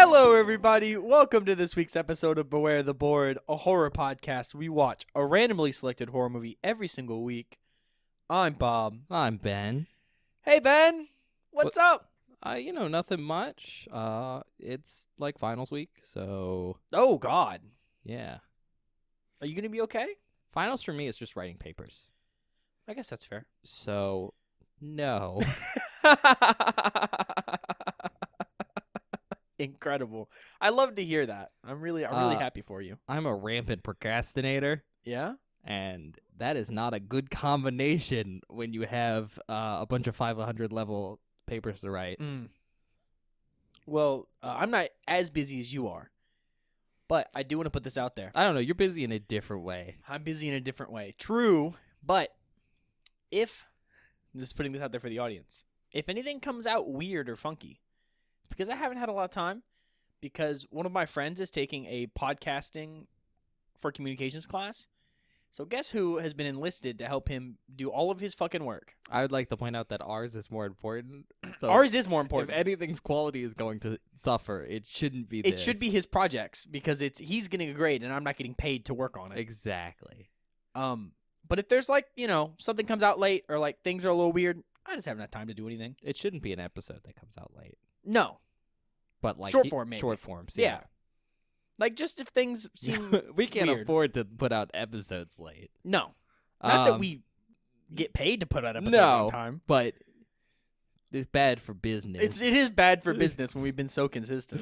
Hello, everybody. Welcome to this week's episode of Beware the Board, a horror podcast. We watch a randomly selected horror movie every single week. I'm Bob. I'm Ben. Hey, Ben. What's up? Nothing much. It's like finals week, so Oh, God. yeah. Are you going to be okay? Finals for me is just writing papers. I guess that's fair. So, no. Incredible. I love to hear that. I'm really happy for you. I'm a rampant procrastinator, Yeah? and that is not a good combination when you have a bunch of 500 level papers to write. Well, I'm not as busy as you are, but I do want to put this out there. I don't know. You're busy in a different way. I'm busy in a different way. True, but I'm just putting this out there for the audience, if anything comes out weird or funky, it's because I haven't had a lot of time, because one of my friends is taking a podcasting for communications class. So guess who has been enlisted to help him do all of his fucking work? I would like to point out that ours is more important. So Ours is more if important. anything's quality is going to suffer, it shouldn't be this. It should be his projects, because he's getting a grade and I'm not getting paid to work on it. Exactly. But if there's something comes out late or things are a little weird, I just haven't had time to do anything. It shouldn't be an episode that comes out late. No. But Short form, maybe. Short forms, Yeah. Just if things seem we can't weird. afford to put out episodes late. No. Not that we get paid to put out episodes on time. But it's bad for business. It is bad for business when we've been so consistent.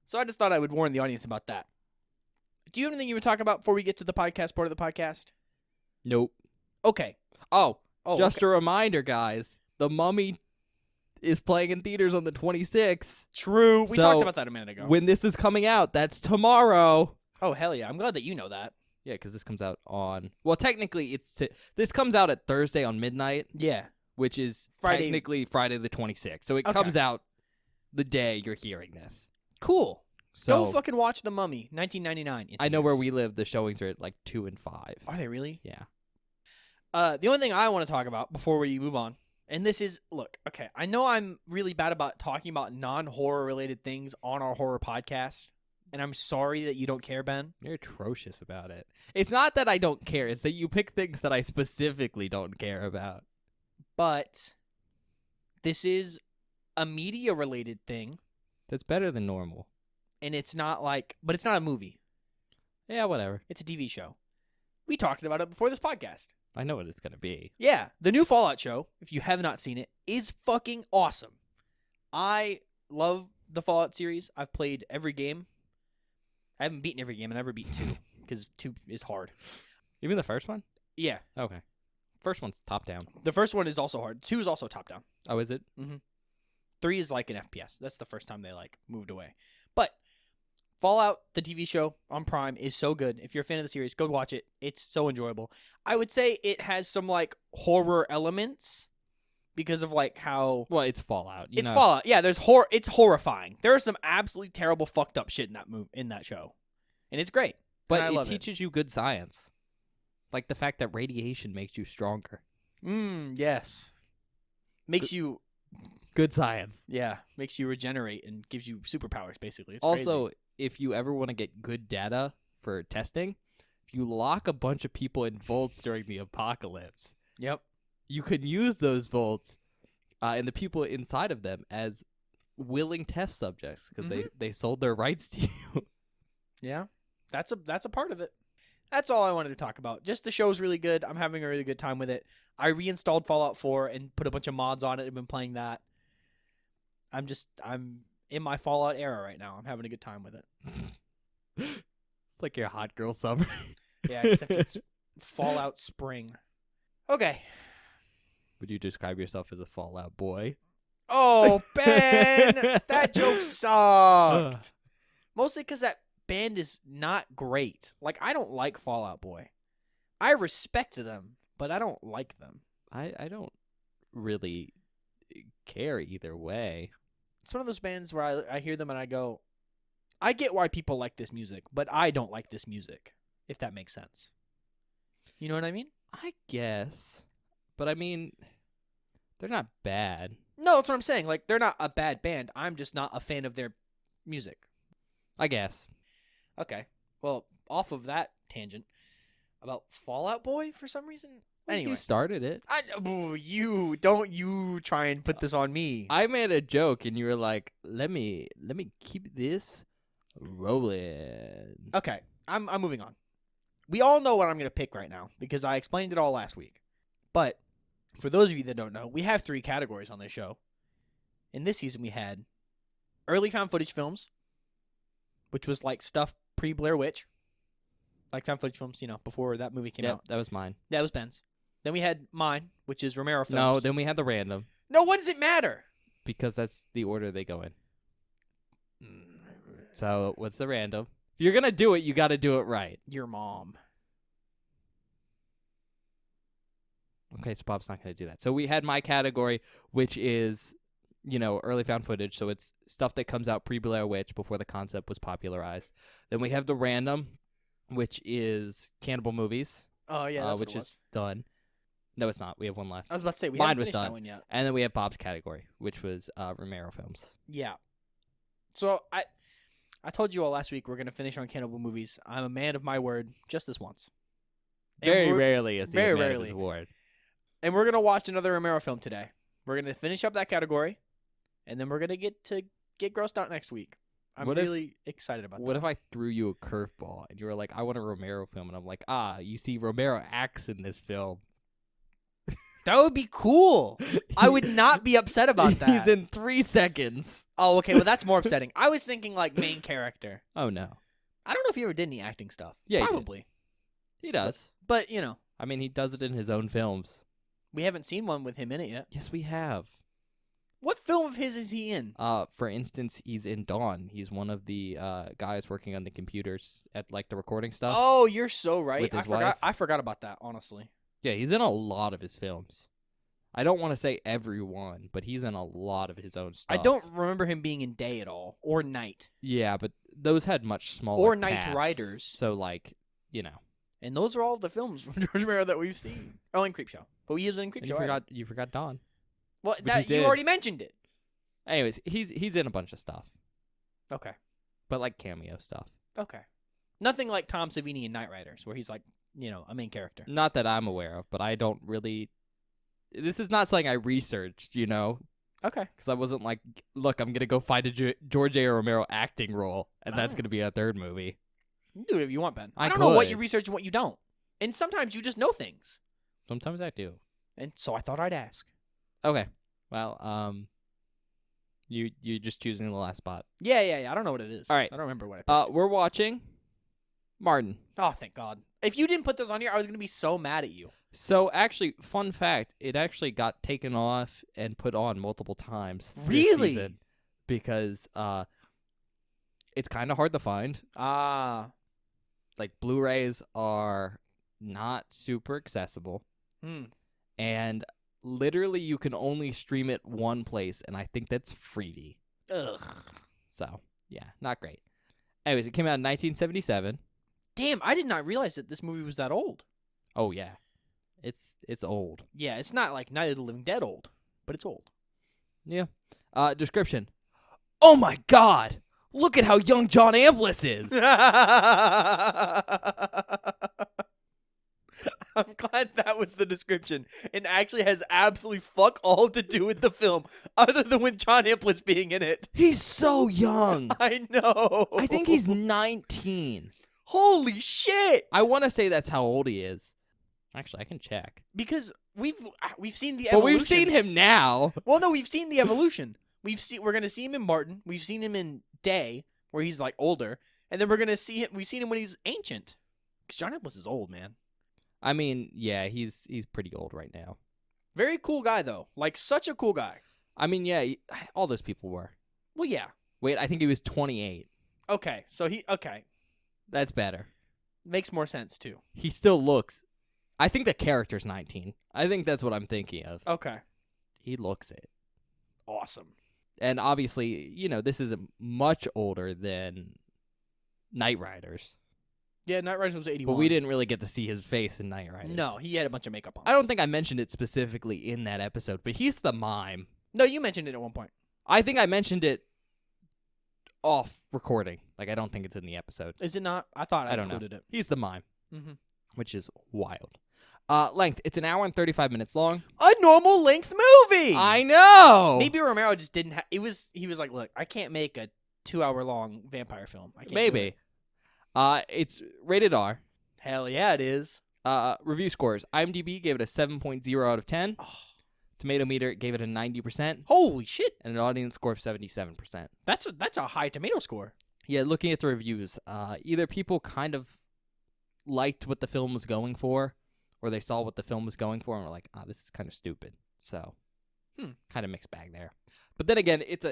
So I just thought I would warn the audience about that. Do you have anything you would talk about before we get to the podcast part of the podcast? Nope. Okay. Oh, just okay. a reminder, guys. The Mummy is playing in theaters on the 26th. True. We So, talked about that a minute ago. When this is coming out, that's tomorrow. Oh, hell yeah. I'm glad that you know that. Yeah, because this comes out on... Well, technically, this comes out at Thursday on midnight. Yeah. Which is Friday. Technically Friday the 26th. So it Okay. comes out the day you're hearing this. Cool. So Go fucking watch The Mummy, 1999. I know where we live. The showings are at 2 and 5. Are they really? Yeah. The only thing I want to talk about before we move on, and this is, look, okay, I know I'm really bad about talking about non-horror related things on our horror podcast, and I'm sorry that you don't care, Ben. You're atrocious about it. It's not that I don't care. It's that you pick things that I specifically don't care about. But this is a media related thing. That's better than normal. And it's not but it's not a movie. Yeah, whatever. It's a TV show. We talked about it before this podcast. I know what it's going to be. Yeah, the new Fallout show, if you have not seen it, is fucking awesome. I love the Fallout series. I've played every game. I haven't beaten every game. I've never beaten 2, because 2 is hard. Even the first one? Yeah. Okay. First one's top-down. The first one is also hard. 2 is also top-down. Oh, is it? 3 is like an FPS. That's the first time they moved away. But Fallout, the TV show on Prime, is so good. If you're a fan of the series, go watch it. It's so enjoyable. I would say it has some horror elements because of how Well, it's Fallout. it's Fallout. Yeah, there's horror. It's horrifying. There is some absolutely terrible, fucked up shit in that show, and it's great. But and I love it teaches you good science, like the fact that radiation makes you stronger. Yes, makes you. Good science. Yeah, makes you regenerate and gives you superpowers. Basically, it's Also, crazy. if you ever want to get good data for testing, if you lock a bunch of people in vaults during the apocalypse, Yep. you can use those vaults and the people inside of them as willing test subjects because they sold their rights to you. Yeah, that's a part of it. That's all I wanted to talk about. Just the show's really good. I'm having a really good time with it. I reinstalled Fallout 4 and put a bunch of mods on it. I've been playing that. I'm in my Fallout era right now. I'm having a good time with it. It's like your hot girl summer. Yeah, except it's Fallout Spring. Okay. Would you describe yourself as a Fallout boy? Oh, Ben! That joke sucked. Mostly because that band is not great. I don't like Fallout Boy. I respect them, but I don't like them. I don't really care either way. It's one of those bands where I hear them and I go, I get why people like this music, but I don't like this music, if that makes sense. You know what I mean? I guess. But I mean, they're not bad. No, that's what I'm saying. They're not a bad band. I'm just not a fan of their music. I guess. Okay. Well, off of that tangent about Fall Out Boy for some reason. Anyway, You started it. You try and put this on me. I made a joke, and you were like, "Let me keep this rolling." Okay, I'm moving on. We all know what I'm going to pick right now because I explained it all last week. But for those of you that don't know, we have 3 categories on this show. In this season, we had early found footage films, which was like stuff pre-Blair Witch. Like found footage films, before that movie came out. That was mine. That was Ben's. Then we had mine, which is Romero films. No, then we had the random. No, what does it matter? Because that's the order they go in. So, what's the random? If you're going to do it, you got to do it right. Your mom. Okay, so Bob's not going to do that. So, we had my category, which is, early found footage. So, it's stuff that comes out pre-Blair Witch before the concept was popularized. Then we have the random, which is cannibal movies. Oh, yeah, that's which what it was. is done. No, it's not. We have one left. I was about to say, we Mine haven't was finished done. that one yet. And then we have Bob's category, which was Romero films. Yeah. So, I told you all last week we're going to finish on cannibal movies. I'm a man of my word just this once. Very rarely is he very a man of rarely. his word. And we're going to watch another Romero film today. We're going to finish up that category, and then we're going to get grossed out next week. I'm really excited about that. What if I threw you a curveball and you were like, I want a Romero film, and I'm like, you see, Romero acts in this film. That would be cool. I would not be upset about that. He's in 3 seconds. Oh, okay. Well, that's more upsetting. I was thinking like main character. Oh, no. I don't know if he ever did any acting stuff. Yeah, probably. He does. But, I mean, he does it in his own films. we haven't seen one with him in it yet. Yes, we have. What film of his is he in? For instance, he's in Dawn. He's one of the guys working on the computers at like the recording stuff. Oh, you're so right. With his wife. wife. I forgot about that, honestly. Yeah, he's in a lot of his films. I don't want to say every one, but he's in a lot of his own stuff. I don't remember him being in Day at all or Night. Yeah, but those had much smaller Or Night casts, Riders. So like, And those are all of the films from George Romero that we've seen. Oh, in Creepshow. But we used it in and Creepshow. you forgot Dawn. Well, which he's you in. already mentioned it. Anyways, he's in a bunch of stuff, Okay. but like cameo stuff. Okay. Nothing like Tom Savini in Night Riders, where he's like, a main character. Not that I'm aware of, but I don't really. This is not something I researched, Okay. because I wasn't like, look, I'm gonna go find a George A. Romero acting role, and that's Oh. gonna be a third movie. You can do whatever you want, Ben. I I don't know what could. you research and what you don't. And sometimes you just know things. Sometimes I do. And so I thought I'd ask. Okay, well, you just choosing the last spot. Yeah. I don't know what it is. All right. I don't remember what I picked. We're watching Martin. Oh, thank God. If you didn't put this on here, I was going to be so mad at you. So actually, fun fact, it actually got taken off and put on multiple times this Really? season because it's kind of hard to find. Ah. Like Blu-rays are not super accessible, and literally you can only stream it one place, and I think that's Freevee. Ugh. So yeah, not great. Anyways, it came out in 1977. Damn, I did not realize that this movie was that old. Oh yeah, it's old. Yeah, it's not like Night of the Living Dead old, but it's old. Yeah. Description. Oh my God! Look at how young John Amplis is. I'm glad that was the description. It actually has absolutely fuck all to do with the film, other than with John Amplis being in it. He's so young. I know. I think he's 19. Holy shit! I want to say that's how old he is. Actually, I can check. Because we've seen the But evolution. we've seen him now. Well, no, we've seen the evolution. We're gonna see him in Martin. We've seen him in Day, where he's like older, and then we're gonna see him. We've seen him when he's ancient. Because John Amplis is old, man. I mean, yeah, he's pretty old right now. Very cool guy though. Like such a cool guy. I mean, yeah, all those people were. Well, yeah. Wait, I think he was 28. Okay, so okay, That's better. makes more sense too. He still looks. I think the character's 19. I think that's what I'm thinking of. Okay, He looks it. awesome. And obviously, this is much older than Night Riders. Yeah, Night Riders was 81. But we didn't really get to see his face in Night Riders. No, he had a bunch of makeup on. I don't think I mentioned it specifically in that episode, but he's the mime. No, you mentioned it at one point. I think I mentioned it off recording. Like, I don't think it's in the episode. Is it not? I thought I don't know. included He's the mime, it. which is wild. Length, it's an hour and 35 minutes long. A normal length movie. I know. Maybe Romero just didn't have. He was like, look, I can't make a 2-hour long vampire film. I can't. Maybe. It's rated R. Hell yeah, it is. Review scores. IMDb gave it a 7.0 out of 10. Oh, Tomato meter gave it a 90%. holy shit! And an audience score of 77%. That's a high tomato score. Yeah, looking at the reviews, either people kind of liked what the film was going for, or they saw what the film was going for and were like, this is kind of stupid. So, kind of mixed bag there. But then again, it's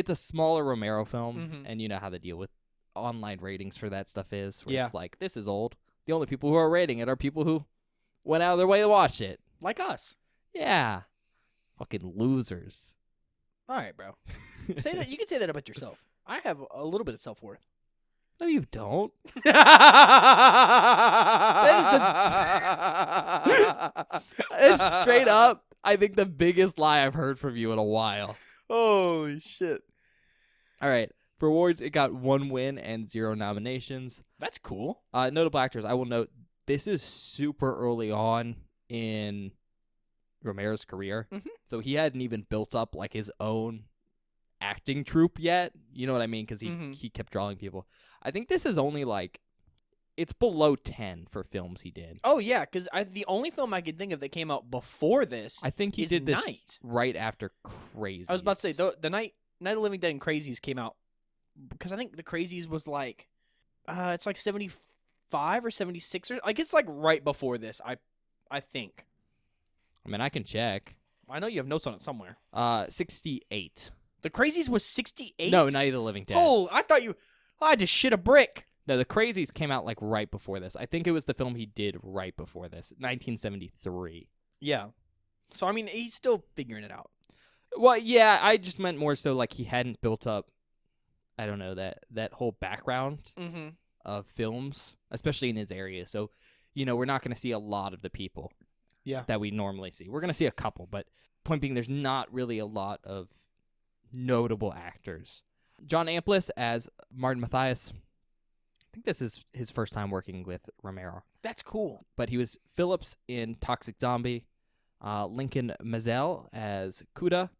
a smaller Romero film, and you know how the deal with online ratings for that stuff is. Where it's like, this is old. The only people who are rating it are people who went out of their way to watch it. Like us. Yeah. Fucking losers. All right, bro. Say that. You can say that about yourself. I have a little bit of self-worth. No, you don't. It's straight up, I think, the biggest lie I've heard from you in a while. Holy shit. All right. For awards, it got 1 win and 0 nominations. That's cool. Notable actors, I will note, this is super early on in Romero's career. So he hadn't even built up like his own acting troupe yet. You know what I mean? Because he kept drawing people. I think this is only like, it's below 10 for films he did. Oh, yeah, because the only film I could think of that came out before this I think he is did this Night. right after Crazy. I was about to say, the Night of the Living Dead and Crazies came out, because I think the Crazies was like, it's like 75 or 76, or like, it's like right before this, I think. I mean, I can check. I know you have notes on it somewhere. 68. The Crazies was 68? No, Night of the Living Dead. Oh, I thought I just shit a brick. No, the Crazies came out like right before this. I think it was the film he did right before this, 1973. Yeah. So, I mean, he's still figuring it out. Well, yeah, I just meant more so like he hadn't built up, I don't know, that whole background of films, especially in his area. So, you know, we're not going to see a lot of the people that we normally see. We're going to see a couple, but point being, there's not really a lot of notable actors. John Amplis as Martin Mathias. I think this is his first time working with Romero. That's cool. But he was Phillips in Toxic Zombie. Lincoln Mazel as Kuda.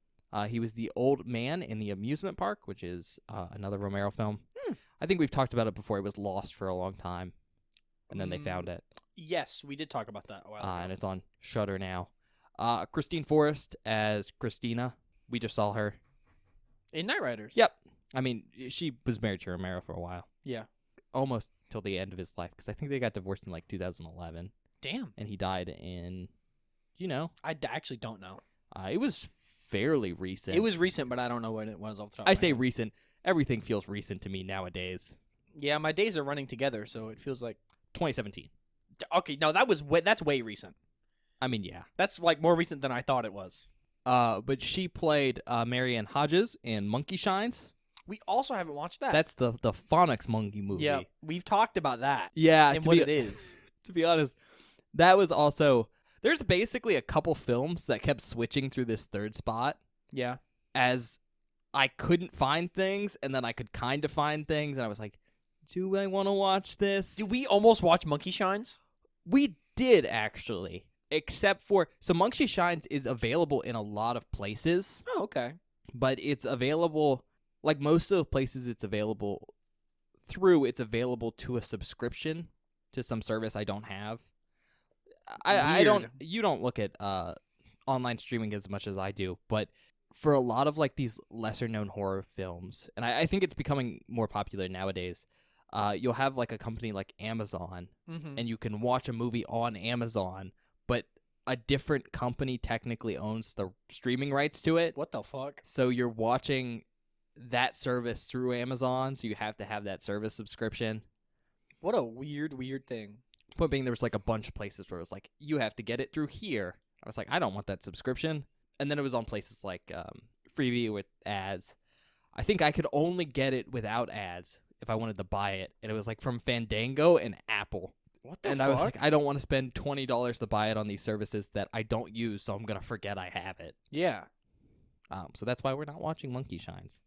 He was the old man in The Amusement Park, which is another Romero film. I think we've talked about it before. It was lost for a long time, and then they found it. Yes, we did talk about that a while ago. And it's on Shudder now. Christine Forrest as Christina. We just saw her. In Night Riders. Yep. I mean, she was married to Romero for a while. Yeah. Almost till the end of his life, because I think they got divorced in like 2011. Damn. And he died in, you know. I actually don't know. It was fairly recent. It was recent, but I don't know when it was off the top I of my say head. recent. Everything feels recent to me nowadays. Yeah, my days are running together, so it feels like 2017. Okay, no, that's way recent. I mean, yeah. That's like more recent than I thought it was. But she played Marianne Hodges in Monkey Shines. We also haven't watched that. That's the Phonics monkey movie. Yeah, we've talked about that. Yeah, And what it is. To be honest, that was also... There's basically a couple films that kept switching through this third spot. Yeah. As I couldn't find things, and then I could kind of find things, and I was like, do I want to watch this? Did we almost watch Monkey Shines? We did, actually. Except for... So Monkey Shines is available in a lot of places. Oh, okay. But it's available... Like most of the places it's available through, it's available to a subscription to some service I don't have. I don't... You don't look at online streaming as much as I do, but for a lot of like these lesser-known horror films, and I think it's becoming more popular nowadays, you'll have like a company like Amazon, and you can watch a movie on Amazon, but a different company technically owns the streaming rights to it. What the fuck? So you're watching that service through Amazon, so you have to have that service subscription. What a weird thing. Point being, there was like a bunch of places where it was like, you have to get it through here. I was like, I don't want that subscription. And then it was on places like Freevee with ads. I think I could only get it without ads if I wanted to buy it. And it was like from Fandango and Apple. What the fuck? I was like, I don't want to spend $20 to buy it on these services that I don't use, so I'm going to forget I have it. Yeah. So that's why we're not watching Monkey Shines.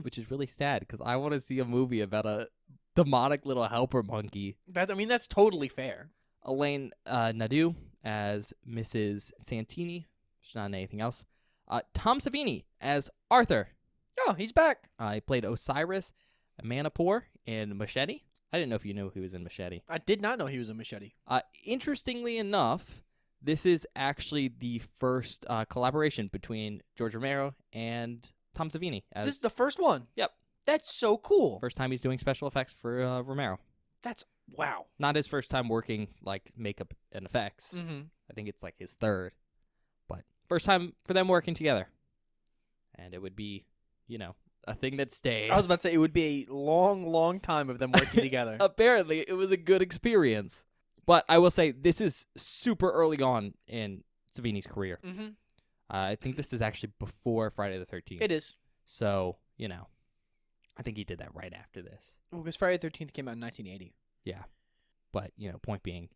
which is really sad because I want to see a movie about a demonic little helper monkey. That's totally fair. Elaine Nadeau as Mrs. Santini. She's not in anything else. Tom Savini as Arthur. Oh, he's back. He played Osiris Manipur in Machete. I didn't know if you knew he was in Machete. I did not know he was a Machete. Interestingly enough, this is actually the first collaboration between George Romero and Tom Savini. This is the first one? Yep. That's so cool. First time he's doing special effects for Romero. That's, wow. Not his first time working, like, makeup and effects. Mm-hmm. I think it's, like, his third. But first time for them working together. And it would be, a thing that stayed. I was about to say, it would be a long, long time of them working together. Apparently, it was a good experience. But I will say, this is super early on in Savini's career. Mm-hmm. I think this is actually before Friday the 13th. It is. So, I think he did that right after this. Well, because Friday the 13th came out in 1980. Yeah. But, point being,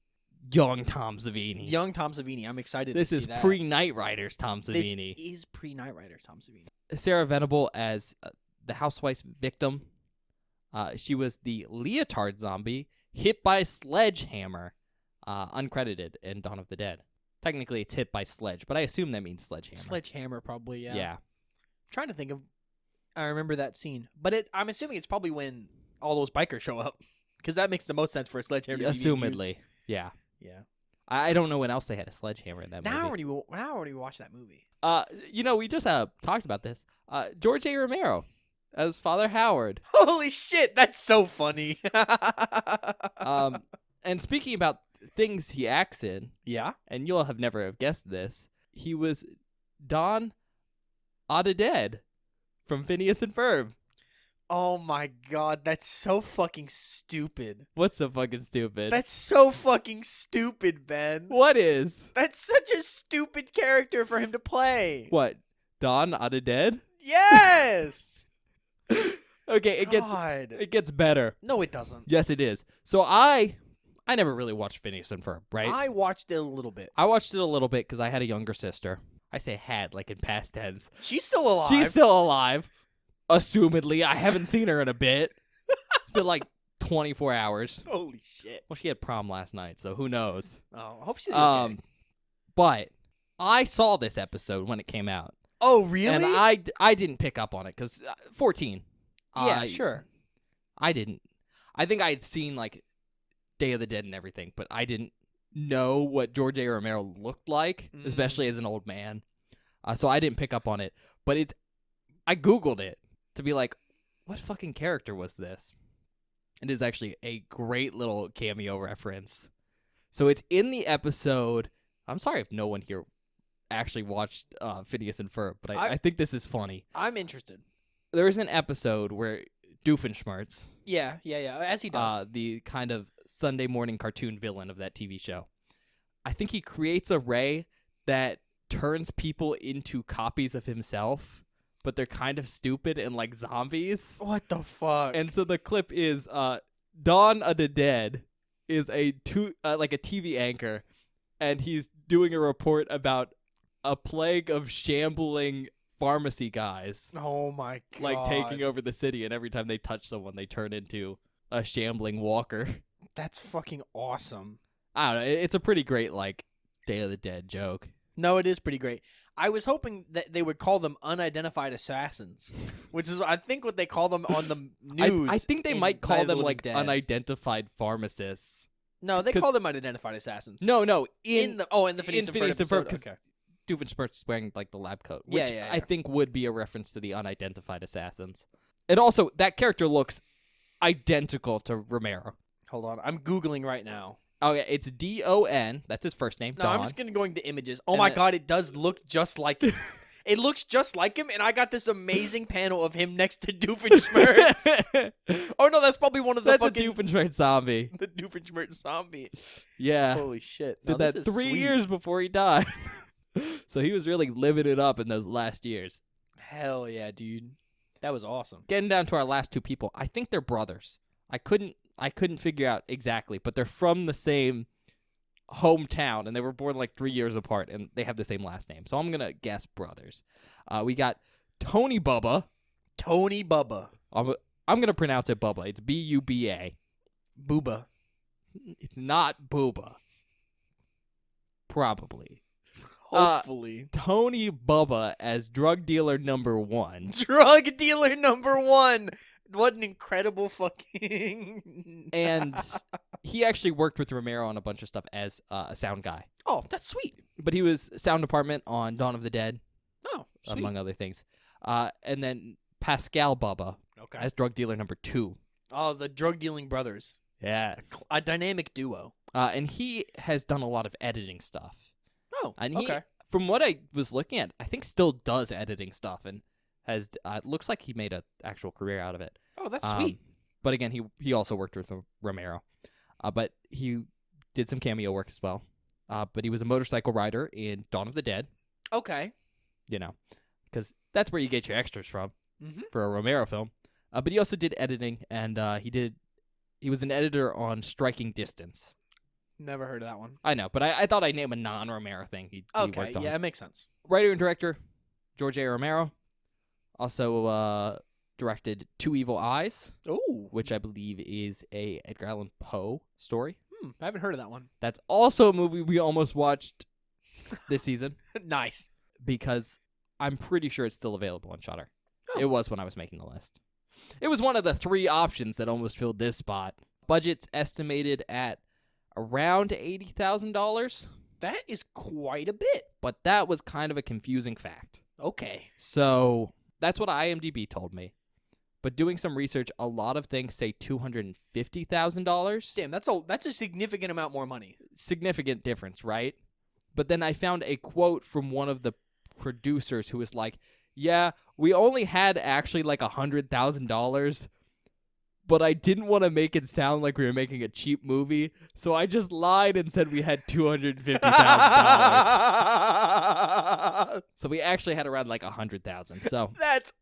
young Tom Savini. Young Tom Savini. I'm excited This to see is that. pre-Night Riders Tom Savini. This is pre-Night Rider Tom Savini. Sarah Venable as the housewife's victim. She was the leotard zombie hit by a sledgehammer, uncredited in Dawn of the Dead. Technically, it's hit by sledge, but I assume that means sledgehammer. Sledgehammer, probably, yeah. Yeah. I'm trying to think of... I remember that scene. But I'm assuming it's probably when all those bikers show up. Because that makes the most sense for a sledgehammer to be Assumedly, used. yeah. Yeah. I don't know when else they had a sledgehammer in that Now I movie. already watched that movie. We just talked about this. George A. Romero as Father Howard. Holy shit, that's so funny. And speaking about things he acts in, yeah? and you'll have never have guessed this, he was Don Odeded from Phineas and Ferb. Oh my god, that's so fucking stupid. What's so fucking stupid? That's so fucking stupid, Ben. What is? That's such a stupid character for him to play. What? Don Odeded? Yes! Okay, God. it gets better. No, it doesn't. Yes, it is. So I never really watched Phineas and Ferb, right? I watched it a little bit. I watched it a little bit because I had a younger sister. I say had, like in past tense. She's still alive. She's still alive. Assumedly. I haven't seen her in a bit. It's been like 24 hours. Holy shit. Well, she had prom last night, so who knows? Oh, I hope she's okay. But I saw this episode when it came out. Oh, really? And I didn't pick up on it because 14. Yeah, sure. I didn't. I think I had seen like Day of the Dead and everything, but I didn't know what George A. Romero looked like, especially as an old man. So I didn't pick up on it. But I Googled it to be like, what fucking character was this? It is actually a great little cameo reference. So it's in the episode. I'm sorry if no one here actually watched Phineas and Ferb, but I think this is funny. I'm interested. There's an episode where Doofenshmirtz, Yeah, as he does. the kind of Sunday morning cartoon villain of that TV show, I think he creates a ray that turns people into copies of himself, but they're kind of stupid and like zombies. What the fuck? And so the clip is Dawn of the Dead is like a TV anchor, and he's doing a report about a plague of shambling pharmacy guys. Oh my god. Like taking over the city, and every time they touch someone, they turn into a shambling walker. That's fucking awesome. I don't know. It's a pretty great, like, Day of the Dead joke. No, it is pretty great. I was hoping that they would call them unidentified assassins, which is, I think, what they call them on the news. I think they in might Night call of the them, Living like, Dead. unidentified pharmacists. No, they call them unidentified assassins. No. In the Phineas and Ferb episode. because Okay. Doofenshmirtz is wearing, like, the lab coat, which Yeah. I think would be a reference to the unidentified assassins. And also, that character looks identical to Romero. Hold on. I'm Googling right now. Oh, yeah, it's D-O-N. That's his first name, No, Don. I'm just going to go into images. Oh And my then- god, it does look just like him. It looks just like him, and I got this amazing panel of him next to Doofenshmirtz. Oh no, that's probably one of the That's fucking... a Doofenshmirtz zombie. The Doofenshmirtz zombie. Yeah. Holy shit. Did No, that this is 3 sweet. years before he died. So he was really living it up in those last years. Hell yeah, dude. That was awesome. Getting down to our last two people, I think they're brothers. I couldn't figure out exactly, but they're from the same hometown, and they were born like 3 years apart, and they have the same last name. So I'm gonna guess brothers. We got Tony Bubba Tony Bubba. I'm gonna pronounce it Bubba. It's Buba. Booba. It's not Booba. Probably. Hopefully. Tony Bubba as drug dealer number 1. Drug dealer number 1. What an incredible fucking... And he actually worked with Romero on a bunch of stuff as a sound guy. Oh, that's sweet. But he was sound department on Dawn of the Dead, Oh, sweet. among other things. And then Pascal Bubba Okay. as drug dealer number 2. Oh, the drug dealing brothers. Yes. A dynamic duo. And he has done a lot of editing stuff. Oh, And he, okay. from what I was looking at, I think still does editing stuff and has. It looks like he made an actual career out of it. Oh, that's sweet. But again, he also worked with Romero. But he did some cameo work as well. But he was a motorcycle rider in Dawn of the Dead. Okay. You know, because that's where you get your extras from Mm-hmm. for a Romero film. But he also did editing, and he was an editor on Striking Distance. Never heard of that one. I know, but I thought I'd name a non-Romero thing he Okay, worked on. yeah, it makes sense. Writer and director, George A. Romero. Also directed Two Evil Eyes, Ooh. which I believe is a Edgar Allan Poe story. I haven't heard of that one. That's also a movie we almost watched this season Nice. because I'm pretty sure it's still available on Shudder. Oh. It was when I was making the list. It was one of the 3 options that almost filled this spot. Budget's estimated at around $80,000, That is quite a bit. but that was kind of a confusing fact. Okay. So that's what IMDb told me. But doing some research, a lot of things say $250,000. Damn, that's a significant amount more money. Significant difference, right? But then I found a quote from one of the producers who was like, yeah, we only had actually like $100,000, but I didn't want to make it sound like we were making a cheap movie, so I just lied and said we had $250,000. So we actually had around like $100,000. So That's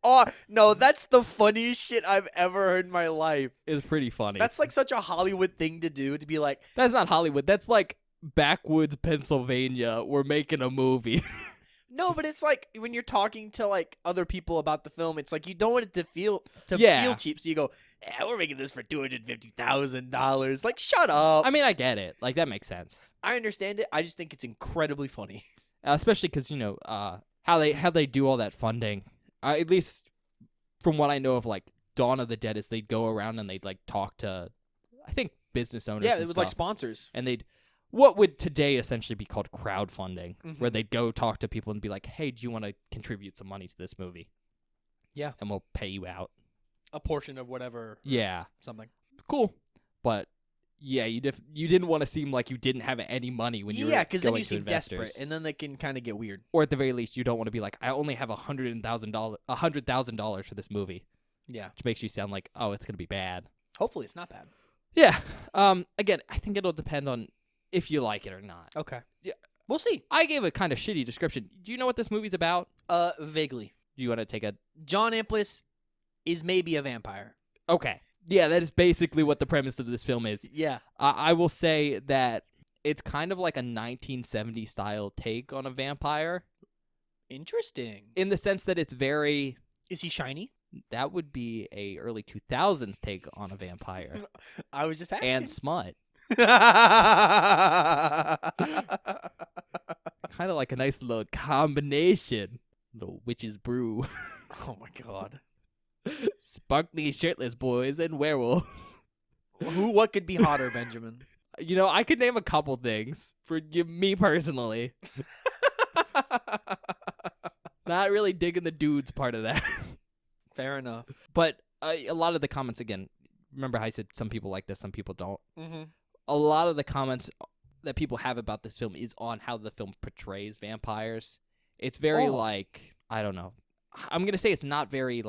that's the funniest shit I've ever heard in my life. it was pretty funny. That's like such a Hollywood thing to do, to be like, That's not Hollywood. That's like backwoods Pennsylvania. We're making a movie. no, but it's like when you're talking to like other people about the film, it's like you don't want it to feel Yeah. feel cheap, so you go, "Yeah, we're making this for $250,000." Like, shut up. I mean, I get it. Like that makes sense. I understand it. I just think it's incredibly funny. Especially because how they do all that funding. At least from what I know of, like Dawn of the Dead, is they'd go around and they'd like talk to, I think, business owners. Yeah, and it was stuff, like sponsors. and they'd what would today essentially be called crowdfunding, Mhm. where they'd go talk to people and be like, "Hey, do you want to contribute some money to this movie? Yeah. and we'll pay you out." A portion of whatever. Yeah, Something. cool, but. Yeah, you didn't want to seem like you didn't have any money when you were Yeah, because then going you to seem investors. desperate, and then they can kind of get weird. Or at the very least, you don't want to be like, I only have $100,000 for this movie, Yeah. which makes you sound like, oh, it's gonna be bad. Hopefully, it's not bad. Yeah. Again, I think it'll depend on if you like it or not. Okay. Yeah. We'll see. I gave a kind of shitty description. Do you know what this movie's about? Vaguely. Do you want to take a? John Amplis is maybe a vampire. Okay. Yeah, that is basically what the premise of this film is. Yeah. I will say that it's kind of like a 1970s style take on a vampire, Interesting. in the sense that it's very. Is he shiny? That would be a early 2000s take on a vampire. I was just asking. And smut. Kind of like a nice little combination. Little witch's brew. Oh my god. Sparkly shirtless boys and werewolves. What could be hotter, Benjamin? I could name a couple things for me personally. Not really digging the dudes part of that. Fair enough. But a lot of the comments, again, remember how I said some people like this, some people don't. Mm-hmm. A lot of the comments that people have about this film is on how the film portrays vampires. It's very I don't know. I'm going to say it's not very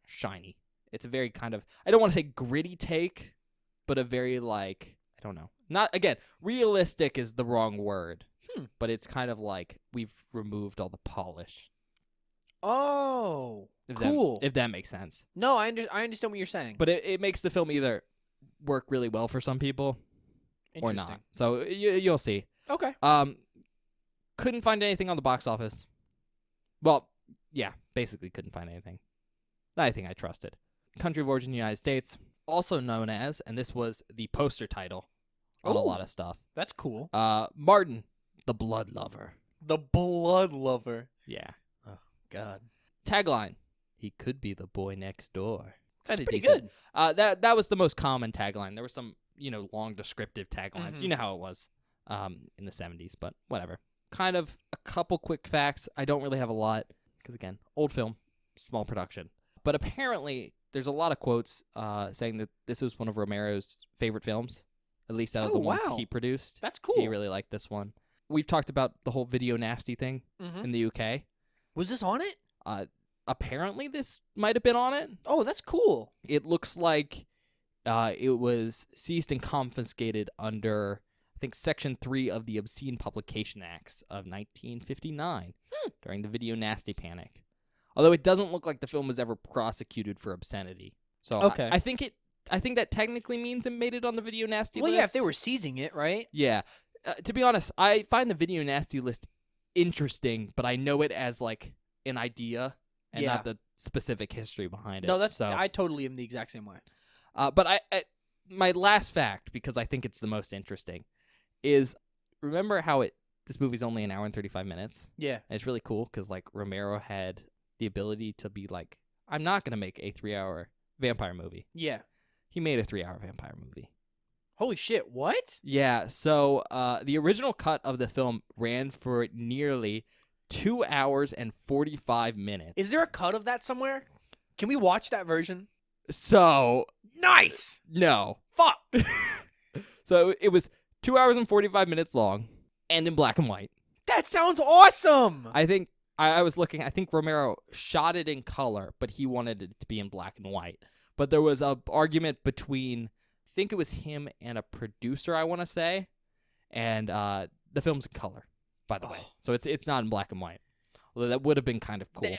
shiny. It's a very kind of, I don't want to say gritty take, but a very I don't know. Not, again, realistic is the wrong word, but it's kind of like we've removed all the polish. Oh, cool. If that makes sense. No, I understand what you're saying. But it makes the film either work really well for some people or not. So you'll see. Okay. Couldn't find anything on the box office. Well, yeah, basically couldn't find anything. I think I trusted. Country of origin, United States, also known as, and this was the poster title on a lot of stuff. That's cool. Martin, the Blood Lover. The Blood Lover. Yeah. Oh, God. Tagline, he could be the boy next door. That's Kinda pretty decent. good. That was the most common tagline. There were some, long descriptive taglines. Mhm. You know how it was in the 70s, but whatever. Kind of a couple quick facts. I don't really have a lot because, again, old film, small production. But apparently, there's a lot of quotes saying that this was one of Romero's favorite films, at least out of the ones he produced. That's cool. He really liked this one. We've talked about the whole video nasty thing in the UK. Was this on it? Apparently, this might have been on it. Oh, that's cool. It looks like it was seized and confiscated under, I think, Section 3 of the Obscene Publication Acts of 1959 during the video nasty panic. Although it doesn't look like the film was ever prosecuted for obscenity. So Okay. I think that technically means it made it on the video nasty list. Well, yeah, if they were seizing it, right? Yeah. To be honest, I find the video nasty list interesting, but I know it as like an idea and not the specific history behind it. No, I totally am the exact same way. But I my last fact, because I think it's the most interesting, is remember how this movie's only an hour and 35 minutes? Yeah. And it's really cool because like Romero had the ability to be like, I'm not gonna make a 3-hour vampire movie. Yeah. He made a 3-hour vampire movie. Holy shit, what? Yeah, so the original cut of the film ran for nearly 2 hours and 45 minutes. Is there a cut of that somewhere? Can we watch that version? So Nice! no. Fuck! So it was 2 hours and 45 minutes long and in black and white. That sounds awesome! I think I was looking, I think Romero shot it in color, but he wanted it to be in black and white. But there was a argument between, I think it was him and a producer, I want to say, and the film's in color, by the way. So it's not in black and white. Although that would have been kind of cool.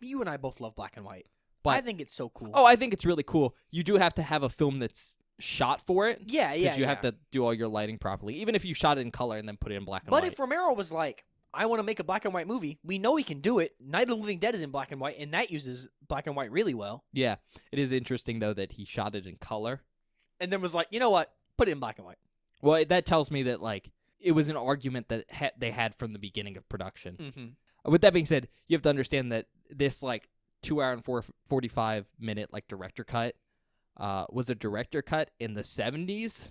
You and I both love black and white. But I think it's so cool. Oh, I think it's really cool. You do have to have a film that's shot for it. Yeah. Because you have to do all your lighting properly. Even if you shot it in color and then put it in black and white. But if Romero was like, I want to make a black and white movie, we know he can do it. Night of the Living Dead is in black and white, and that uses black and white really well. Yeah. It is interesting, though, that he shot it in color. And then was like, you know what? Put it in black and white. Well, that tells me that, like, it was an argument that they had from the beginning of production. Mm-hmm. With that being said, you have to understand that this, like, 2 hour and 45 minute, like, director cut was a director cut in the 70s.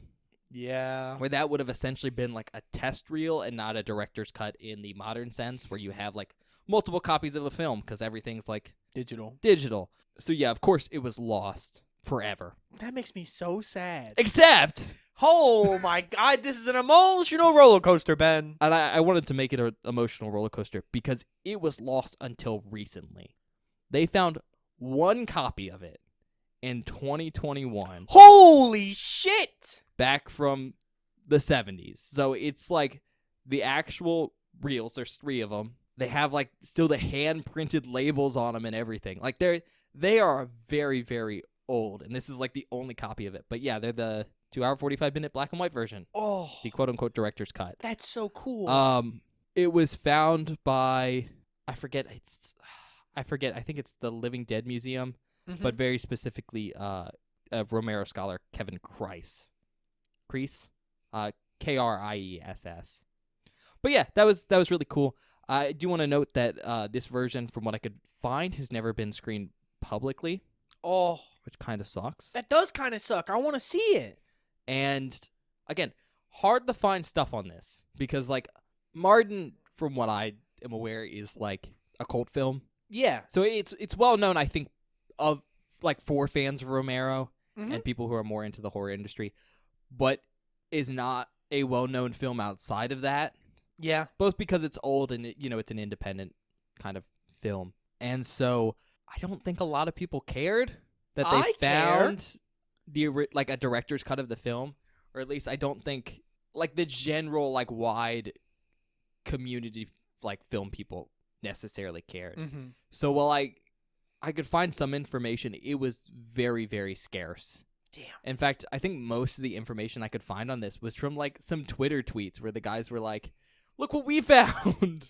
Yeah. Where that would have essentially been like a test reel and not a director's cut in the modern sense where you have like multiple copies of the film because everything's like digital. So yeah, of course it was lost forever. That makes me so sad. Except, oh my God, this is an emotional roller coaster, Ben. and I wanted to make it an emotional roller coaster because it was lost until recently. They found one copy of it in 2021. Holy shit! Back from the 70s. So it's like the actual reels, there's 3 of them. They have like still the hand printed labels on them and everything. Like they are very, very old. And this is like the only copy of it. But yeah, they're the 2 hour 45 minute black and white version. Oh, the quote unquote director's cut. That's so cool. It was found by I forget. I think it's the Living Dead Museum. Mm-hmm. But very specifically, a Romero scholar, Kevin Kreiss. Kreiss? Kriess. But yeah, that was really cool. I do want to note that this version, from what I could find, has never been screened publicly. Oh. Which kind of sucks. That does kind of suck. I want to see it. And, again, hard to find stuff on this. Because, like, Martin, from what I am aware, is, like, a cult film. Yeah. So it's well known, I think, of like for fans of Romero Mm-hmm. and people who are more into the horror industry, but is not a well-known film outside of that. Yeah. Both because it's old and it's an independent kind of film. And so I don't think a lot of people cared that they found a director's cut of the film, or at least I don't think like the general like wide community like film people necessarily cared. Mm-hmm. So while I could find some information, it was very, very scarce. Damn. In fact, I think most of the information I could find on this was from like some Twitter tweets where the guys were like, "Look what we found."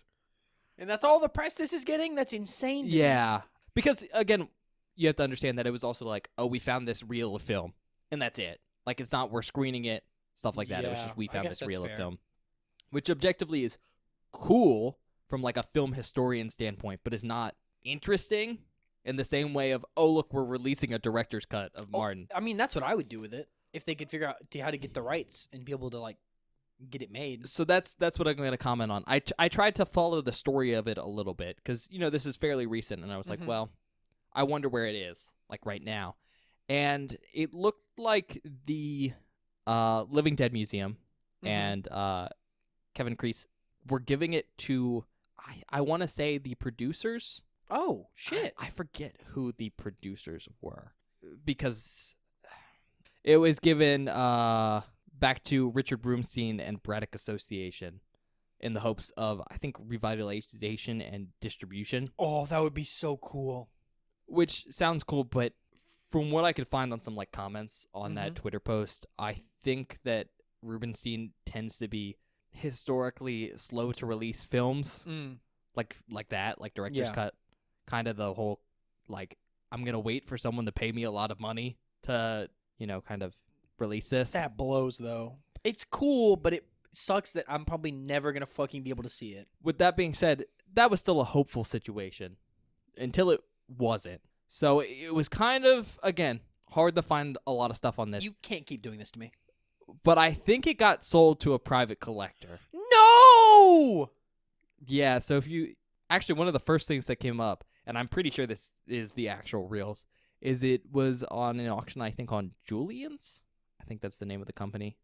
And that's all the press this is getting? That's insane. Yeah. Because again, you have to understand that it was also like, oh, we found this reel of film, and that's it. Like, it's not we're screening it, stuff like that. It was Yeah, just we I found guess this that's reel of fair. film, which objectively is cool from like a film historian standpoint, but is not interesting in the same way of, oh, look, we're releasing a director's cut of Martin. I mean, that's what I would do with it if they could figure out how to get the rights and be able to like get it made. So that's what I'm going to comment on. I tried to follow the story of it a little bit because, you know, this is fairly recent, and I was like, well, I wonder where it is, like right now. And it looked like the Living Dead Museum and Kevin Kreese were giving it to, I want to say, the producers. Oh, shit. I forget who the producers were because it was given back to Richard Broomstein and Braddock Association in the hopes of, I think, revitalization and distribution. Oh, that would be so cool. Which sounds cool, but from what I could find on some like comments on that Twitter post, I think that Rubenstein tends to be historically slow to release films like that, like director's cut. Kind of the whole, like, I'm going to wait for someone to pay me a lot of money to, you know, kind of release this. That blows, though. It's cool, but it sucks that I'm probably never going to fucking be able to see it. With that being said, that was still a hopeful situation until it wasn't. So it was kind of, again, hard to find a lot of stuff on this. You can't keep doing this to me. But I think it got sold to a private collector. No! Yeah, so if you... Actually, one of the first things that came up, and I'm pretty sure this is the actual reels, is it was on an auction, I think, on Julian's. I think that's the name of the company.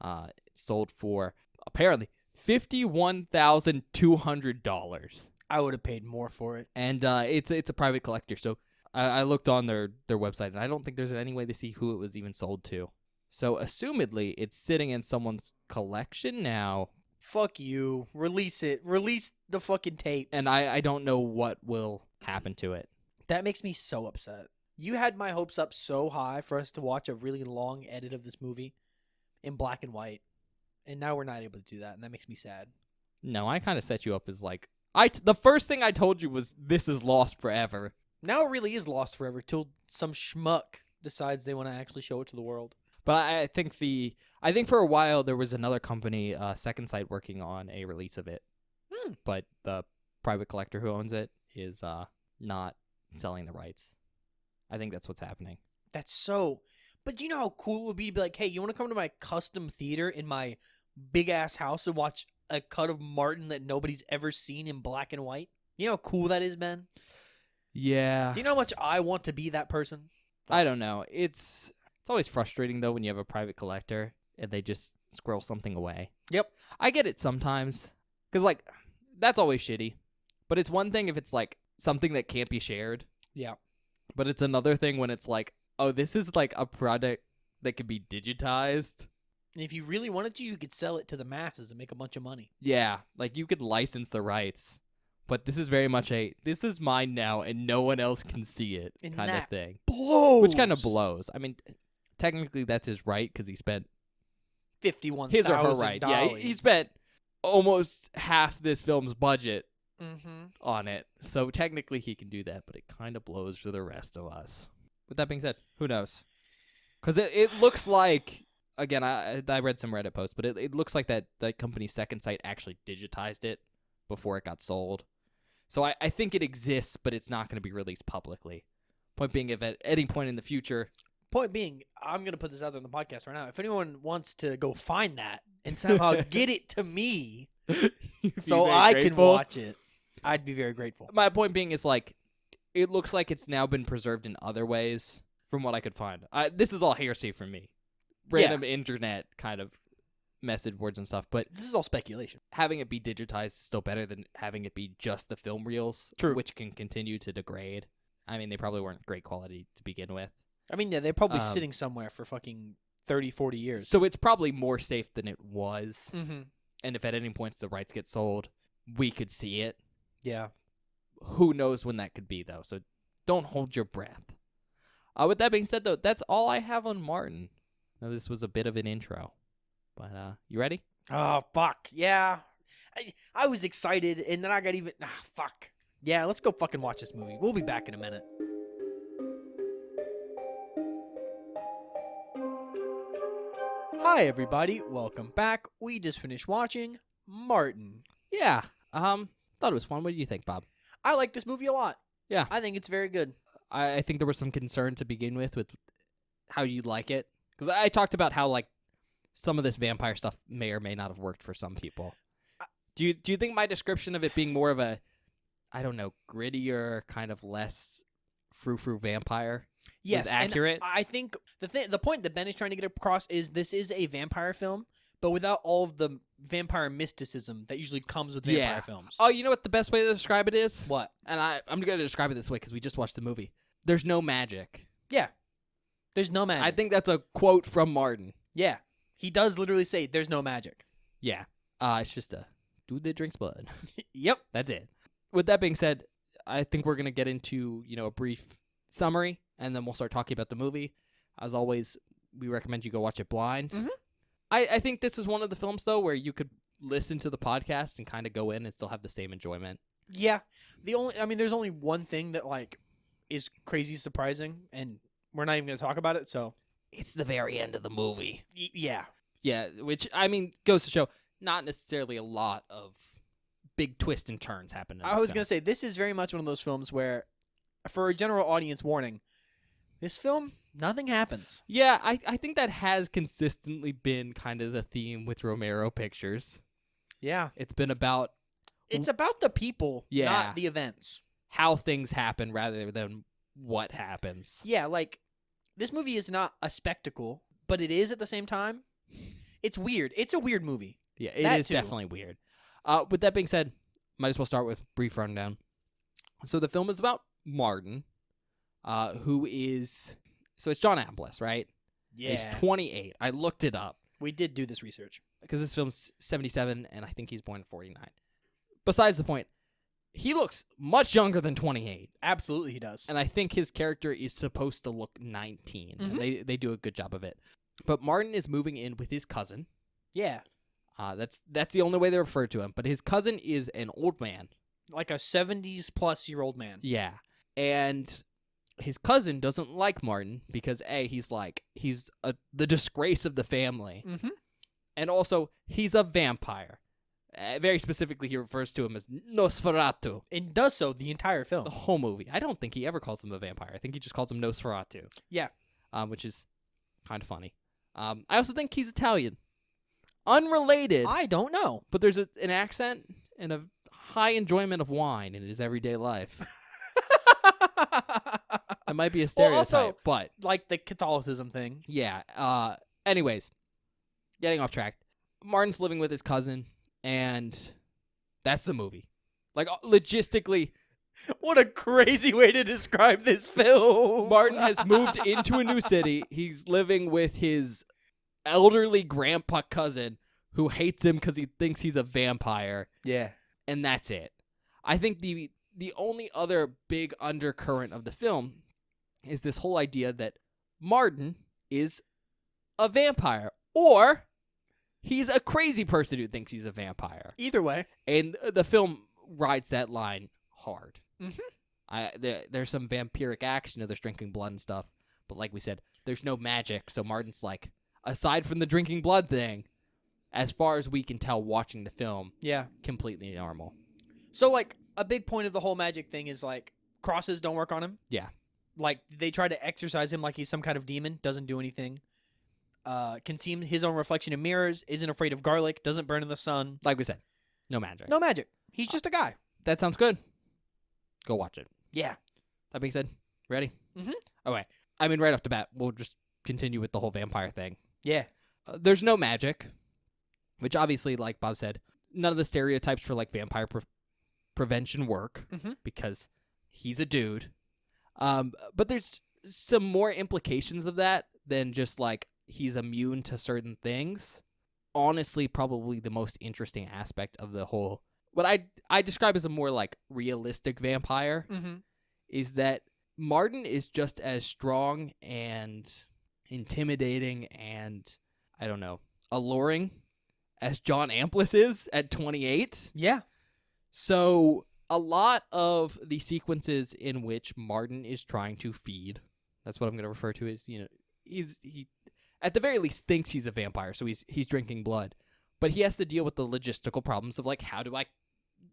It sold for, apparently, $51,200. I would have paid more for it. And it's a private collector, so I looked on their website, and I don't think there's any way to see who it was even sold to. So, assumedly, it's sitting in someone's collection now. Fuck you. Release it. Release the fucking tapes. And I don't know what will happen to it. That makes me so upset. You had my hopes up so high for us to watch a really long edit of this movie in black and white. And now we're not able to do that, and that makes me sad. No, I kind of set you up as like... the first thing I told you was this is lost forever. Now it really is lost forever till some schmuck decides they want to actually show it to the world. But I think for a while there was another company, Second Sight, working on a release of it. But the private collector who owns it is not selling the rights. I think that's what's happening. That's so... But do you know how cool it would be to be like, hey, you want to come to my custom theater in my big-ass house and watch a cut of Martin that nobody's ever seen in black and white? You know how cool that is, Ben? Yeah. Do you know how much I want to be that person? I don't know. It's always frustrating, though, when you have a private collector and they just squirrel something away. Yep. I get it sometimes. Because, like, that's always shitty. But it's one thing if it's, like, something that can't be shared. Yeah. But it's another thing when it's like, oh, this is, like, a product that could be digitized. And if you really wanted to, you could sell it to the masses and make a bunch of money. Yeah. Like, you could license the rights. But this is very much this is mine now and no one else can see it And kind that of thing. blows. Which kind of blows. I mean, technically that's his right because he spent $51,000. his or her right. Yeah, he spent almost half this film's budget on it. So technically he can do that, but it kind of blows for the rest of us. With that being said, who knows? Because it looks like, again, I read some Reddit posts, but it looks like that company Second Sight actually digitized it before it got sold. So I think it exists, but it's not going to be released publicly. Point being, if at any point in the future... Point being, I'm going to put this out there on the podcast right now. If anyone wants to go find that and somehow get it to me so I can watch it, I'd be very grateful. My point being is, like, it looks like it's now been preserved in other ways from what I could find. This is all hearsay from me. Random internet kind of message boards and stuff, but this is all speculation. Having it be digitized is still better than having it be just the film reels, which can continue to degrade. I mean, they probably weren't great quality to begin with. I mean, yeah, they're probably sitting somewhere for fucking 30, 40 years. So it's probably more safe than it was. Mm-hmm. And if at any point the rights get sold, we could see it. Yeah. Who knows when that could be, though, so don't hold your breath. With that being said, though, that's all I have on Martin. Now, this was a bit of an intro. But, you ready? Oh, fuck. Yeah. I was excited, and then I got even... fuck. Yeah, let's go fucking watch this movie. We'll be back in a minute. Hi, everybody. Welcome back. We just finished watching Martin. Yeah. Thought it was fun. What do you think, Bob? I like this movie a lot. Yeah. I think it's very good. I think there was some concern to begin with how you like it. Because I talked about how, like, some of this vampire stuff may or may not have worked for some people. Do you think my description of it being more of a, I don't know, grittier, kind of less frou-frou vampire Yes, is accurate? And I think the point that Ben is trying to get across is this is a vampire film, but without all of the vampire mysticism that usually comes with vampire films. Oh, you know what the best way to describe it is? What? And I'm going to describe it this way because we just watched the movie. There's no magic. Yeah. There's no magic. I think that's a quote from Martin. Yeah. He does literally say there's no magic. Yeah. It's just a dude that drinks blood. Yep. That's it. With that being said, I think we're going to get into, a brief summary, and then we'll start talking about the movie. As always, we recommend you go watch it blind. Mhm. I think this is one of the films, though, where you could listen to the podcast and kind of go in and still have the same enjoyment. Yeah. There's only one thing that, like, is crazy surprising, and we're not even going to talk about it, so. It's the very end of the movie. Yeah. Yeah, which, goes to show not necessarily a lot of big twists and turns happen in this I was film. going to say, this is very much one of those films where, for a general audience warning, this film, nothing happens. Yeah, I think that has consistently been kind of the theme with Romero Pictures. Yeah. It's been about It's about the people, Yeah. not the events. how things happen rather than what happens. Yeah, like, this movie is not a spectacle, but it is at the same time. It's weird. It's a weird movie. Yeah, it That is too. definitely weird. With that being said, might as well start with brief rundown. So the film is about Martin, who is... So it's John Amplis, right? He's 28. I looked it up. We did do this research. Because this film's 77, and I think he's born in 49. Besides the point, he looks much younger than 28. Absolutely he does. And I think his character is supposed to look 19. Mhm. They do a good job of it. But Martin is moving in with his cousin. Yeah. That's the only way they refer to him. But his cousin is an old man. Like a 70-plus-year-old man. Yeah. And his cousin doesn't like Martin because, A, he's the disgrace of the family. Mm-hmm. And also, he's a vampire. Very specifically, he refers to him as Nosferatu. And does so the entire film. The whole movie. I don't think he ever calls him a vampire. I think he just calls him Nosferatu. Yeah. Which is kind of funny. I also think he's Italian. Unrelated. I don't know. But there's an accent and a high enjoyment of wine in his everyday life. That might be a stereotype, also, but... Like the Catholicism thing. Yeah. Anyways, getting off track. Martin's living with his cousin, and that's the movie. Like, logistically... What a crazy way to describe this film. Martin has moved into a new city. He's living with his elderly grandpa cousin who hates him because he thinks he's a vampire. Yeah. And that's it. I think the only other big undercurrent of the film is this whole idea that Martin is a vampire, or he's a crazy person who thinks he's a vampire. Either way. And the film rides that line hard. Mm-hmm. There's some vampiric action, there's drinking blood and stuff, but like we said, there's no magic, so Martin's like, aside from the drinking blood thing, as far as we can tell watching the film, Yeah. completely normal. So, like, a big point of the whole magic thing is, like, crosses don't work on him. Yeah. Like, they try to exorcise him like he's some kind of demon. Doesn't do anything. Can see his own reflection in mirrors. Isn't afraid of garlic. Doesn't burn in the sun. Like we said, no magic. No magic. He's just a guy. That sounds good. Go watch it. Yeah. That being said, ready? Mhm. Okay. Right off the bat, we'll just continue with the whole vampire thing. Yeah. There's no magic, which obviously, like Bob said, none of the stereotypes for like vampire prevention work Mhm. because he's a dude. But there's some more implications of that than just like he's immune to certain things. Honestly, probably the most interesting aspect of the whole, what I describe as a more like realistic vampire, Mm-hmm. is that Martin is just as strong and intimidating and, I don't know, alluring as John Amplis is at 28. Yeah. So a lot of the sequences in which Martin is trying to feed, that's what I'm going to refer to as, he at the very least thinks he's a vampire, so he's drinking blood. But he has to deal with the logistical problems of, like, how do I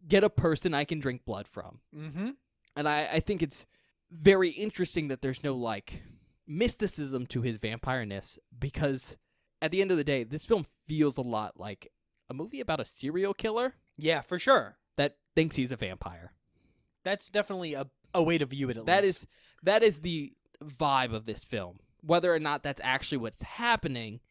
get a person I can drink blood from? Mm-hmm. And I think it's very interesting that there's no, like, mysticism to his vampire-ness, because at the end of the day, this film feels a lot like a movie about a serial killer Yeah, for sure. that thinks he's a vampire. That's definitely a way to view it, at least. That is the vibe of this film. Whether or not that's actually what's happening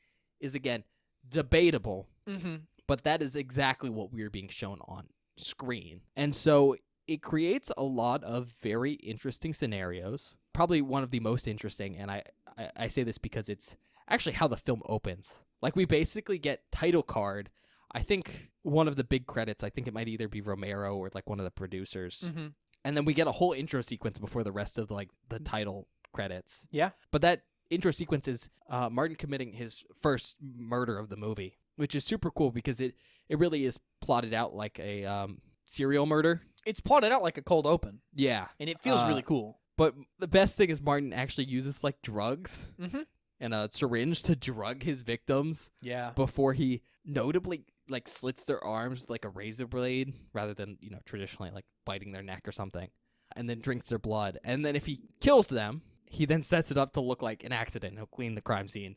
is, again, debatable. Mm-hmm. But that is exactly what we're being shown on screen. And so it creates a lot of very interesting scenarios. Probably one of the most interesting, and I say this because it's actually how the film opens. Like, we basically get title card. I think one of the big credits, I think it might either be Romero or, like, one of the producers. Mm-hmm. And then we get a whole intro sequence before the rest of, like, the title credits. Yeah. But that intro sequence is Martin committing his first murder of the movie, which is super cool because it really is plotted out like a serial murder. It's plotted out like a cold open. Yeah. And it feels really cool. But the best thing is Martin actually uses, like, drugs Mm-hmm. and a syringe to drug his victims Yeah. before he notably, like, slits their arms with, like, a razor blade rather than, traditionally, like, biting their neck or something, and then drinks their blood. And then if he kills them, he then sets it up to look like an accident. He'll clean the crime scene,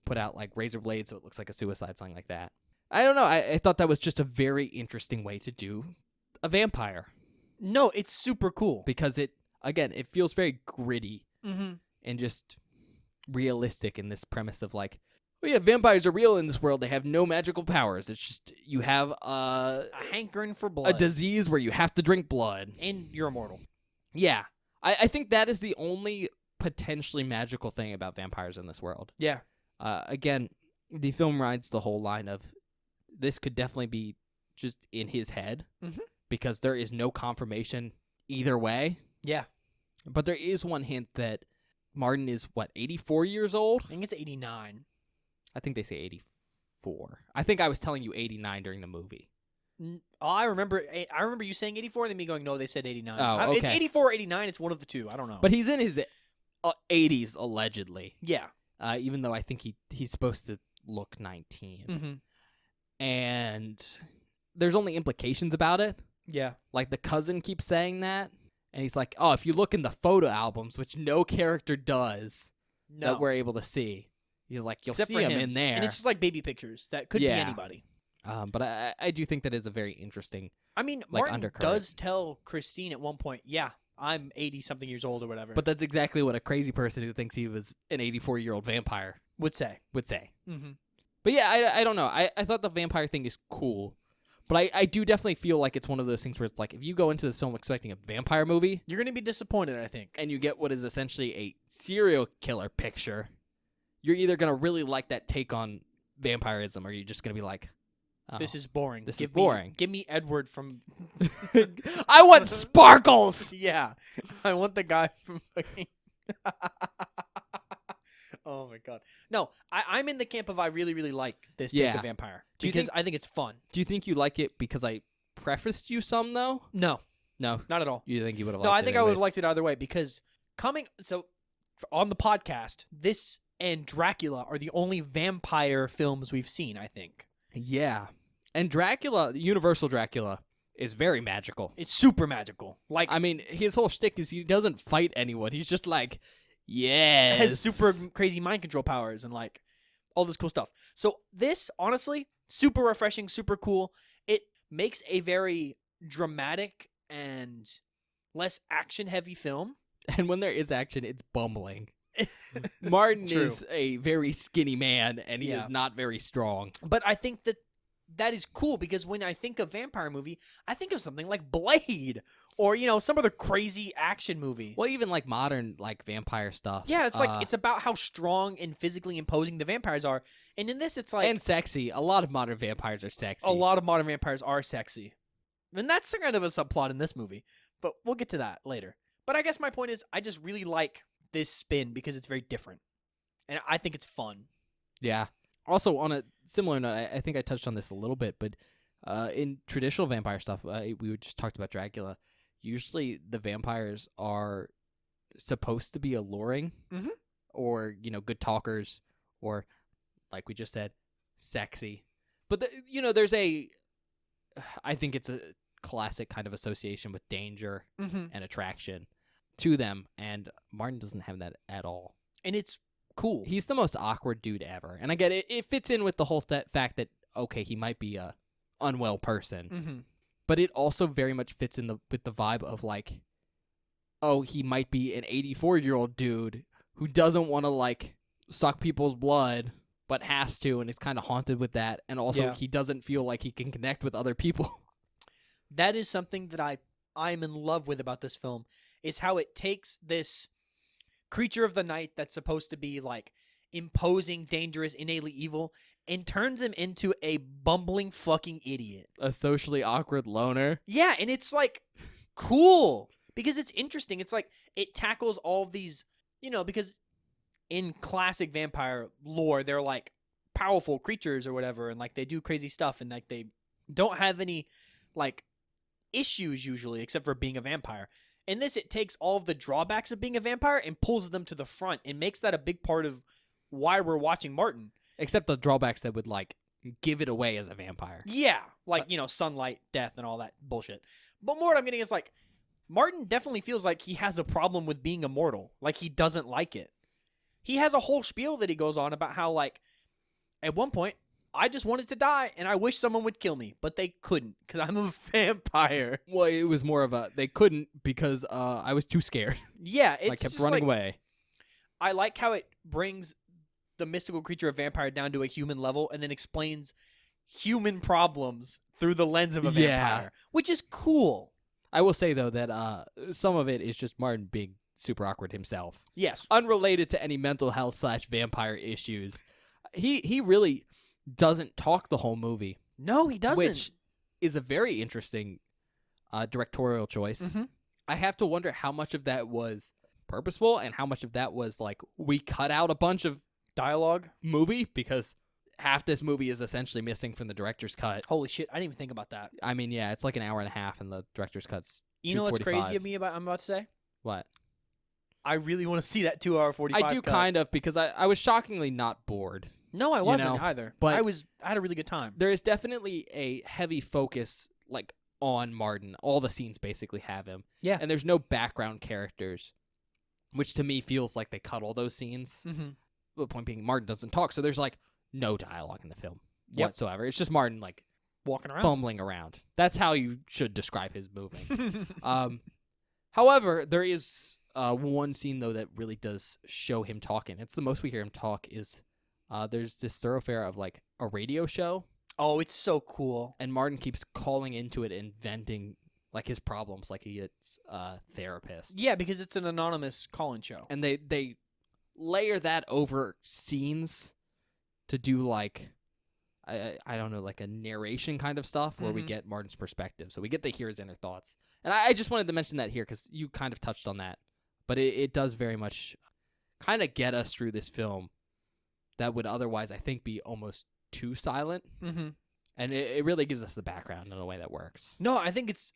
put out, like, razor blades so it looks like a suicide, something like that. I don't know. I thought that was just a very interesting way to do a vampire. No, it's super cool. Because it feels very gritty Mm-hmm. and just realistic in this premise of, like, oh yeah, vampires are real in this world. They have no magical powers. It's just you have A hankering for blood. a disease where you have to drink blood. And you're immortal. Yeah. I think that is the only potentially magical thing about vampires in this world. Yeah. Again, the film rides the whole line of this could definitely be just in his head Mhm. because there is no confirmation either way. Yeah. But there is one hint that Martin is, 84 years old? I think it's 89. I think they say 84. I think I was telling you 89 during the movie. I remember you saying 84 and then me going, no, they said 89. Oh, It's okay. 84 or 89. It's one of the two. I don't know. But he's in his 80s, allegedly. yeah. Even though I think he's supposed to look 19. Mm-hmm. And there's only implications about it. Yeah. Like, the cousin keeps saying that. And he's like, oh, if you look in the photo albums, which no character does No. that we're able to see, he's like, you'll Except see for him him. in there. And it's just like baby pictures. That could be Yeah. anybody. But I do think that is a very interesting. I mean, Like, Martin undercurrent. does tell Christine at one point, yeah, I'm 80-something years old or whatever. But that's exactly what a crazy person who thinks he was an 84-year-old vampire would say. would say. Mm-hmm. But yeah, I don't know. I thought the vampire thing is cool. But I do definitely feel like it's one of those things where it's like, if you go into this film expecting a vampire movie You're going to be disappointed, I think. and you get what is essentially a serial killer picture, you're either going to really like that take on vampirism or you're just going to be like, oh, This is boring. This is boring. Give me Edward from... I want sparkles! Yeah. I want the guy from fucking... Oh my god. No, I'm in the camp of I really, really like this take Yeah. of vampire. Do you Because think- I think it's fun. Do you think you like it because I prefaced you some, though? No, No. not at all. You think you would have No, liked I it think I would have anyways? liked it either way because on the podcast, this and Dracula are the only vampire films we've seen, I think. Yeah. And Dracula, Universal Dracula, is very magical. It's super magical. Like, I mean, his whole shtick is he doesn't fight anyone. He's just like, yes. has super crazy mind control powers and like all this cool stuff. So this, honestly, super refreshing, super cool. It makes a very dramatic and less action-heavy film. And when there is action, it's bumbling. Martin True. is a very skinny man, and he Yeah. is not very strong. But I think that is cool because when I think of vampire movie, I think of something like Blade or, some other crazy action movie. Well, even like modern like vampire stuff. Yeah, it's like it's about how strong and physically imposing the vampires are. And in this, it's like and sexy. A lot of modern vampires are sexy. a lot of modern vampires are sexy. And that's kind of a subplot in this movie. But we'll get to that later. But I guess my point is I just really like this spin because it's very different. And I think it's fun. Yeah. Also, on a similar note, I think I touched on this a little bit, but In traditional vampire stuff, we just talked about Dracula. Usually, the vampires are supposed to be alluring, or good talkers, or like we just said, sexy. But there's I think it's a classic kind of association with danger and attraction to them, and Martin doesn't have that at all. And it's cool. He's the most awkward dude ever, and I get it. It fits in with the whole fact that okay, he might be a unwell person, but it also very much fits in with the vibe of like, oh, he might be an 84-year-old dude who doesn't want to like suck people's blood, but has to, and is kind of haunted with that, and also he doesn't feel like he can connect with other people. That is something that I'm in love with about this film, is how it takes this creature of the night that's supposed to be like imposing, dangerous, innately evil, and turns him into a bumbling fucking idiot. A socially awkward loner. Yeah, and it's like cool because it's interesting. It's like it tackles all of these, because in classic vampire lore, they're like powerful creatures or whatever, and like they do crazy stuff, and like they don't have any like issues usually except for being a vampire. In this, it takes all of the drawbacks of being a vampire and pulls them to the front and makes that a big part of why we're watching Martin. Except the drawbacks that would like give it away as a vampire. Yeah, like sunlight, death, and all that bullshit. But more what I'm getting is like Martin definitely feels like he has a problem with being immortal. Like he doesn't like it. He has a whole spiel that he goes on about how like at one point I just wanted to die and I wish someone would kill me, but they couldn't because I'm a vampire. Well, it was more of a they couldn't because I was too scared. Yeah, it's I kept just running away. I like how it brings the mystical creature of vampire down to a human level and then explains human problems through the lens of a vampire, which is cool. I will say though that some of it is just Martin being super awkward himself. Yes, unrelated to any mental health / vampire issues. He really doesn't talk the whole movie. No, he doesn't. Which is a very interesting directorial choice. I have to wonder how much of that was purposeful and how much of that was like we cut out a bunch of dialogue movie because half this movie is essentially missing from the director's cut. Holy shit, I didn't even think about that. I mean, yeah, it's like an hour and a half and the director's cut's You know what's crazy of me I'm about to say? What? I really want to see that 2 hour 45 I do cut. kind of because I was shockingly not bored. No, I wasn't either. But I had a really good time. There is definitely a heavy focus like on Martin. All the scenes basically have him. Yeah. And there's no background characters, which to me feels like they cut all those scenes. The point being, Martin doesn't talk, so there's like no dialogue in the film whatsoever. It's just Martin like walking around, fumbling around. That's how you should describe his moving. However, there is one scene though that really does show him talking. It's the most we hear him talk is there's this thoroughfare of like a radio show. Oh, it's so cool. And Martin keeps calling into it and venting like his problems, like he gets a therapist. Yeah, because it's an anonymous call-in show. And they layer that over scenes to do like I don't know, like a narration kind of stuff where we get Martin's perspective. So we get to hear his inner thoughts. And I just wanted to mention that here because you kind of touched on that. But it does very much kind of get us through this film that would otherwise, I think, be almost too silent. And it really gives us the background in a way that works. No, I think it's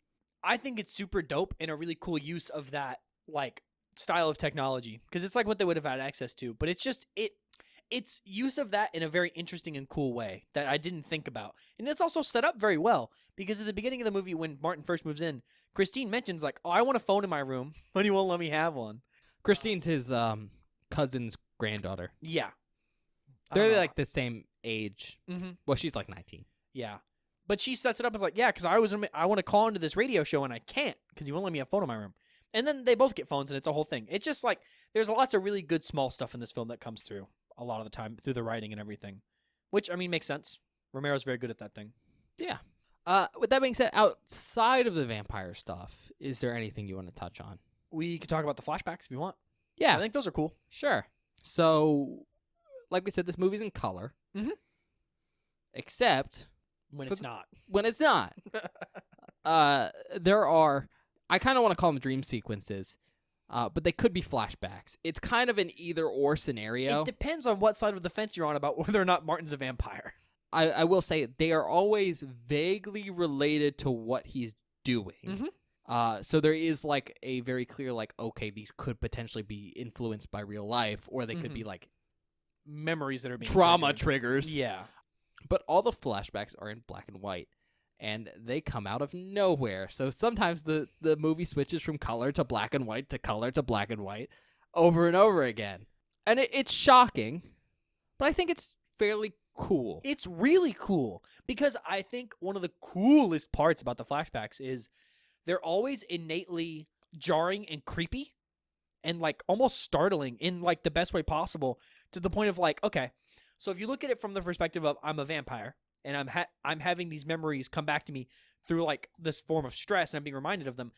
super dope and a really cool use of that like style of technology because it's like what they would have had access to. But it's just it's use of that in a very interesting and cool way that I didn't think about. And it's also set up very well because at the beginning of the movie when Martin first moves in, Christine mentions like, oh, I want a phone in my room, but he won't let me have one. Christine's his cousin's granddaughter. Yeah. They're like the same age. Well, she's like 19. Yeah. But she sets it up as like, yeah, because I want to call into this radio show and I can't because he won't let me have a phone in my room. And then they both get phones and it's a whole thing. It's just like there's lots of really good small stuff in this film that comes through a lot of the time through the writing and everything, which I mean makes sense. Romero's very good at that thing. Yeah. With that being said, outside of the vampire stuff, is there anything you want to touch on? We could talk about the flashbacks if you want. Yeah. I think those are cool. Sure. So, like we said, this movie's in color. Except when it's not. When it's not. There are, I kind of want to call them dream sequences, but they could be flashbacks. It's kind of an either or scenario. It depends on what side of the fence you're on about whether or not Martin's a vampire. I will say they are always vaguely related to what he's doing. Mhm. So there is like a very clear like, okay, these could potentially be influenced by real life, or they could be like Memories that are being trauma triggered. triggers. Yeah. But all the flashbacks are in black and white, and they come out of nowhere. So sometimes the movie switches from color to black and white to color to black and white over and over again. And it's shocking, but I think it's fairly cool. It's really cool because I think one of the coolest parts about the flashbacks is they're always innately jarring and creepy and like almost startling in like the best way possible, to the point of like, okay, so if you look at it from the perspective of I'm a vampire and I'm having these memories come back to me through like this form of stress and I'm being reminded of them,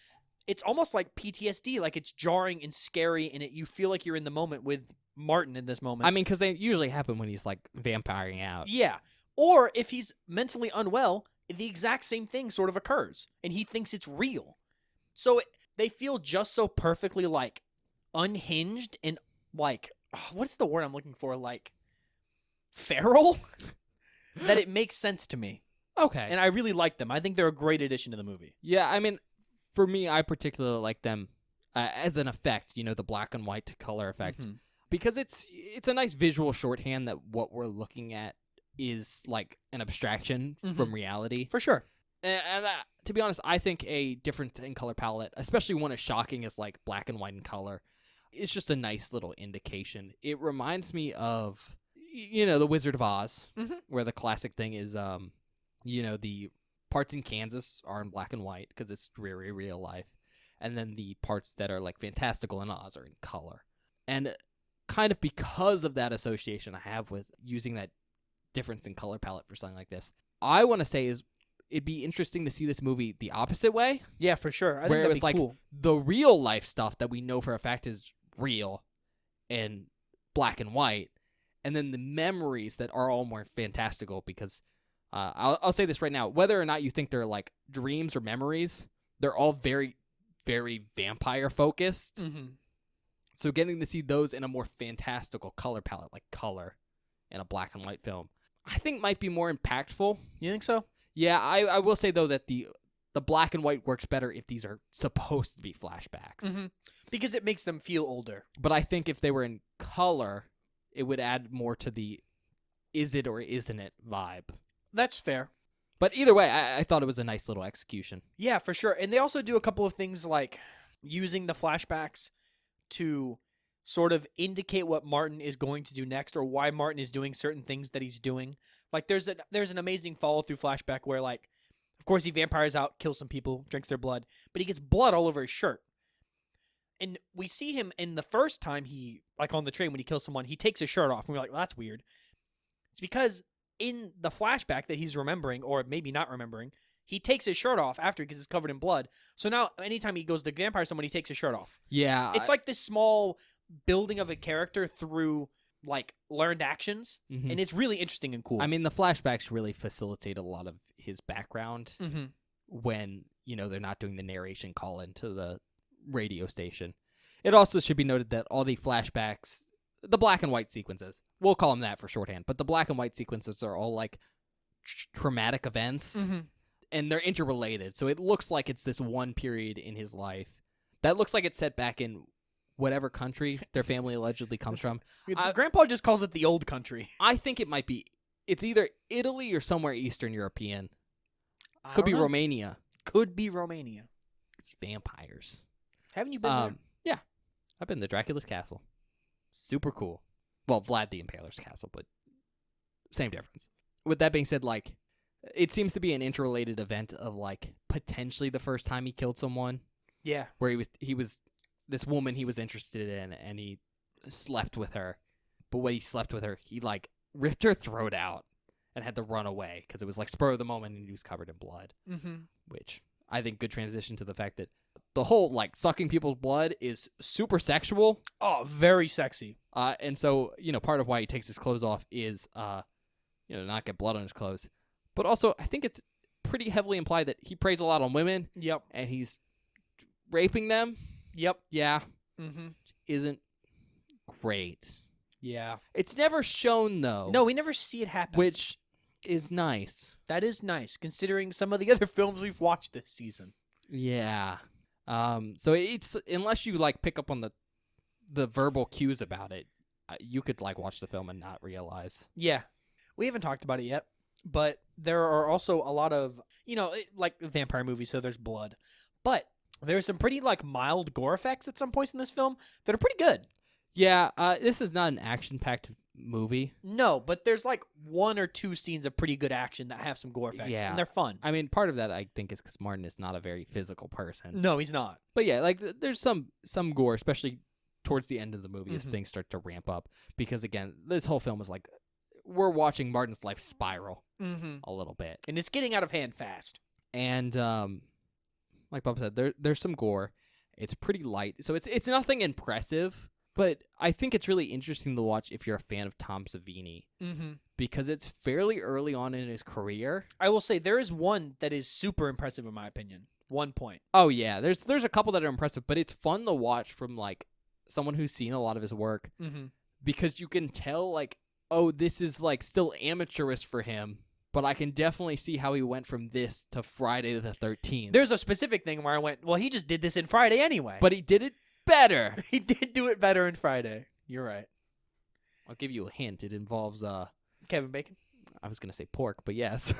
it's almost like PTSD, like it's jarring and scary, and you feel like you're in the moment with Martin in this moment. I mean, because they usually happen when he's like vampiring out. Yeah. Or if he's mentally unwell, the exact same thing sort of occurs and he thinks it's real. So they feel just so perfectly like unhinged and like, what's the word I'm looking for? Like feral that it makes sense to me. Okay. And I really like them. I think they're a great addition to the movie. Yeah, I mean, for me, I particularly like them as an effect, the black and white to color effect. Mhm. Because it's a nice visual shorthand that what we're looking at is like an abstraction from reality. For sure. And to be honest, I think a difference in color palette, especially one as shocking as like black and white in color, is just a nice little indication. It reminds me of, The Wizard of Oz, where the classic thing is, the parts in Kansas are in black and white because it's very real life. And then the parts that are like fantastical in Oz are in color. And kind of because of that association I have with using that difference in color palette for something like this, I want to say is it'd be interesting to see this movie the opposite way. Yeah, for sure. I think where it that'd was be like cool. the real life stuff that we know for a fact is real and black and white, and then the memories that are all more fantastical because I'll say this right now, whether or not you think they're like dreams or memories, they're all very, very vampire focused. Mm-hmm. So getting to see those in a more fantastical color palette, like color in a black and white film, I think might be more impactful. You think so? Yeah, I will say, though, that the black and white works better if these are supposed to be flashbacks. Mm-hmm. Because it makes them feel older. But I think if they were in color, it would add more to the is it or isn't it vibe. That's fair. But either way, I thought it was a nice little execution. Yeah, for sure. And they also do a couple of things like using the flashbacks to sort of indicate what Martin is going to do next or why Martin is doing certain things that he's doing. Like there's an amazing follow-through flashback where like, of course he vampires out, kills some people, drinks their blood, but he gets blood all over his shirt. And we see him in the first time he, like on the train when he kills someone, he takes his shirt off and we're like, well, that's weird. It's because in the flashback that he's remembering, or maybe not remembering, he takes his shirt off after because it's covered in blood. So now anytime he goes to vampire someone, he takes his shirt off. Yeah. It's like this small building of a character through like learned actions, and it's really interesting and cool. I mean, the flashbacks really facilitate a lot of his background Mm-hmm. when, they're not doing the narration call into the radio station. It also should be noted that all the flashbacks, the black and white sequences, we'll call them that for shorthand, but the black and white sequences are all like traumatic events, and they're interrelated. So it looks like it's this one period in his life that looks like it's set back in whatever country their family allegedly comes from. Grandpa just calls it the old country. I think it might be. It's either Italy or somewhere Eastern European. I Could be don't know. Romania. Could be Romania. It's vampires. Haven't you been there? Yeah. I've been to Dracula's castle. Super cool. Well, Vlad the Impaler's castle, but same difference. With that being said, like, it seems to be an interrelated event of, like, potentially the first time he killed someone. Yeah. Where he was this woman he was interested in, and he slept with her. But when he slept with her, he, like, ripped her throat out and had to run away because it was, like, spur of the moment and he was covered in blood. Mm-hmm. Which I think good transition to the fact that the whole, like, sucking people's blood is super sexual. Oh, very sexy. And so, part of why he takes his clothes off is, not get blood on his clothes. But also, I think it's pretty heavily implied that he preys a lot on women. Yep. And he's raping them. Yep. Yeah. Mm-hmm. Isn't great. Yeah. It's never shown, though. No, we never see it happen. Which is nice. That is nice, considering some of the other films we've watched this season. Yeah. So it's unless you like pick up on the verbal cues about it, you could like watch the film and not realize. Yeah. We haven't talked about it yet, but there are also a lot of, like vampire movies, so there's blood. But there's some pretty like mild gore effects at some points in this film that are pretty good. Yeah, this is not an action-packed movie. No, but there's like 1 or 2 scenes of pretty good action that have some gore effects, Yeah. and they're fun. I mean, part of that I think is because Martin is not a very physical person. No, he's not. But yeah, like there's some gore, especially towards the end of the movie as things start to ramp up. Because again, this whole film is like we're watching Martin's life spiral a little bit, And it's getting out of hand fast. and like Bob said, there's some gore. It's pretty light, so it's nothing impressive. But I think it's really interesting to watch if you're a fan of Tom Savini, because it's fairly early on in his career. I will say there is one that is super impressive in my opinion. 1 point. Oh yeah, there's a couple that are impressive, but it's fun to watch from like someone who's seen a lot of his work, because you can tell like, oh, this is like still amateurish for him, but I can definitely see how he went from this to Friday the 13th. There's a specific thing where I went, well, he just did this in Friday anyway. But he did it better. He did do it better in Friday. You're right. I'll give you a hint. It involves Kevin Bacon. I was gonna say pork, but yes.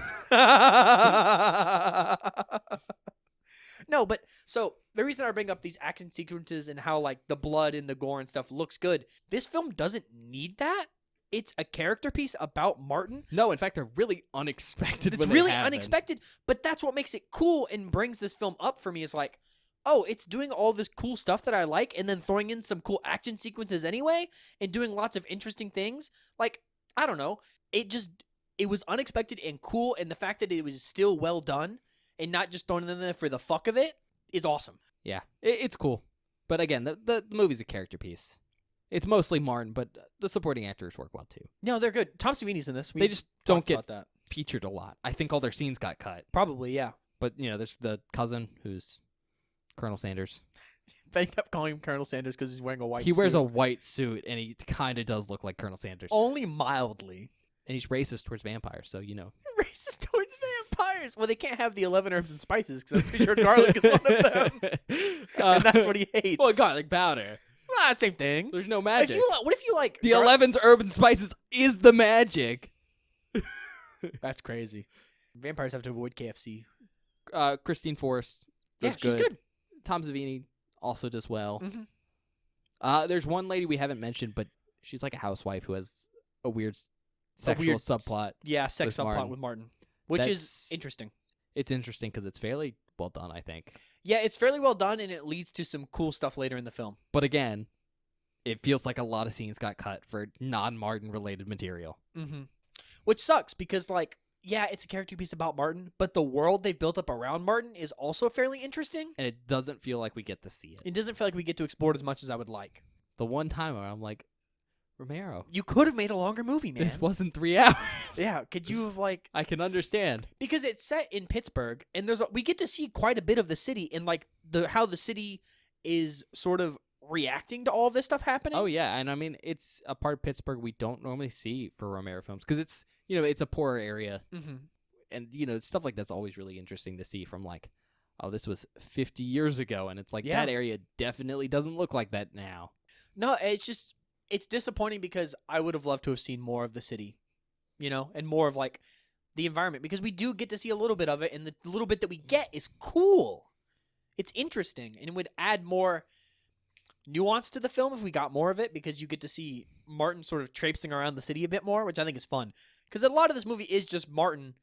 No, but so the reason I bring up these action sequences and how like the blood and the gore and stuff looks good, this film doesn't need that. It's a character piece about Martin. No, in fact, they're really unexpected. It's really unexpected, but that's what makes it cool and brings this film up for me. Is like, oh, it's doing all this cool stuff that I like, and then throwing in some cool action sequences anyway, and doing lots of interesting things. Like, I don't know, it was unexpected and cool, and the fact that it was still well done and not just thrown in there for the fuck of it is awesome. Yeah, it's cool. But again, the movie's a character piece. It's mostly Martin, but the supporting actors work well too. No, they're good. Tom Savini's in this. They just don't get about that. featured a lot. I think all their scenes got cut. Probably, yeah. But, there's the cousin who's Colonel Sanders. They kept calling him Colonel Sanders because he's wearing a white suit. He wears a white suit, and he kind of does look like Colonel Sanders. Only mildly. And he's racist towards vampires, so Racist towards vampires. Well, they can't have the 11 herbs and spices because I'm pretty sure garlic is one of them. And that's what he hates. Well, garlic powder. Well, same thing. There's no magic. What if you like... The 11's herbs and spices is the magic. That's crazy. Vampires have to avoid KFC. Christine Forrest does she's good. Tom Savini also does well. Mm-hmm. There's one lady we haven't mentioned, but she's like a housewife who has a weird sexual subplot. Yeah, sex with subplot Martin. with Martin, which is interesting. It's interesting because it's fairly well done, I think. Yeah, it's fairly well done, and it leads to some cool stuff later in the film. But again, it feels like a lot of scenes got cut for non-Martin related material. Mm-hmm. Which sucks because, like, yeah, it's a character piece about Martin, but the world they've built up around Martin is also fairly interesting. And it doesn't feel like we get to see it. It doesn't feel like we get to explore it as much as I would like. The one time where I'm like, Romero, you could have made a longer movie, man. This wasn't 3 hours. Yeah, could you have like? I can understand because it's set in Pittsburgh, and we get to see quite a bit of the city and like how the city is sort of reacting to all of this stuff happening. Oh yeah, and I mean it's a part of Pittsburgh we don't normally see for Romero films because it's it's a poorer area, and stuff like that's always really interesting to see from like, oh, this was 50 years ago, and it's like that area definitely doesn't look like that now. No, it's disappointing because I would have loved to have seen more of the city, and more of like the environment, because we do get to see a little bit of it, and the little bit that we get is cool. It's interesting, and it would add more nuance to the film if we got more of it, because you get to see Martin sort of traipsing around the city a bit more, which I think is fun. Because a lot of this movie is just Martin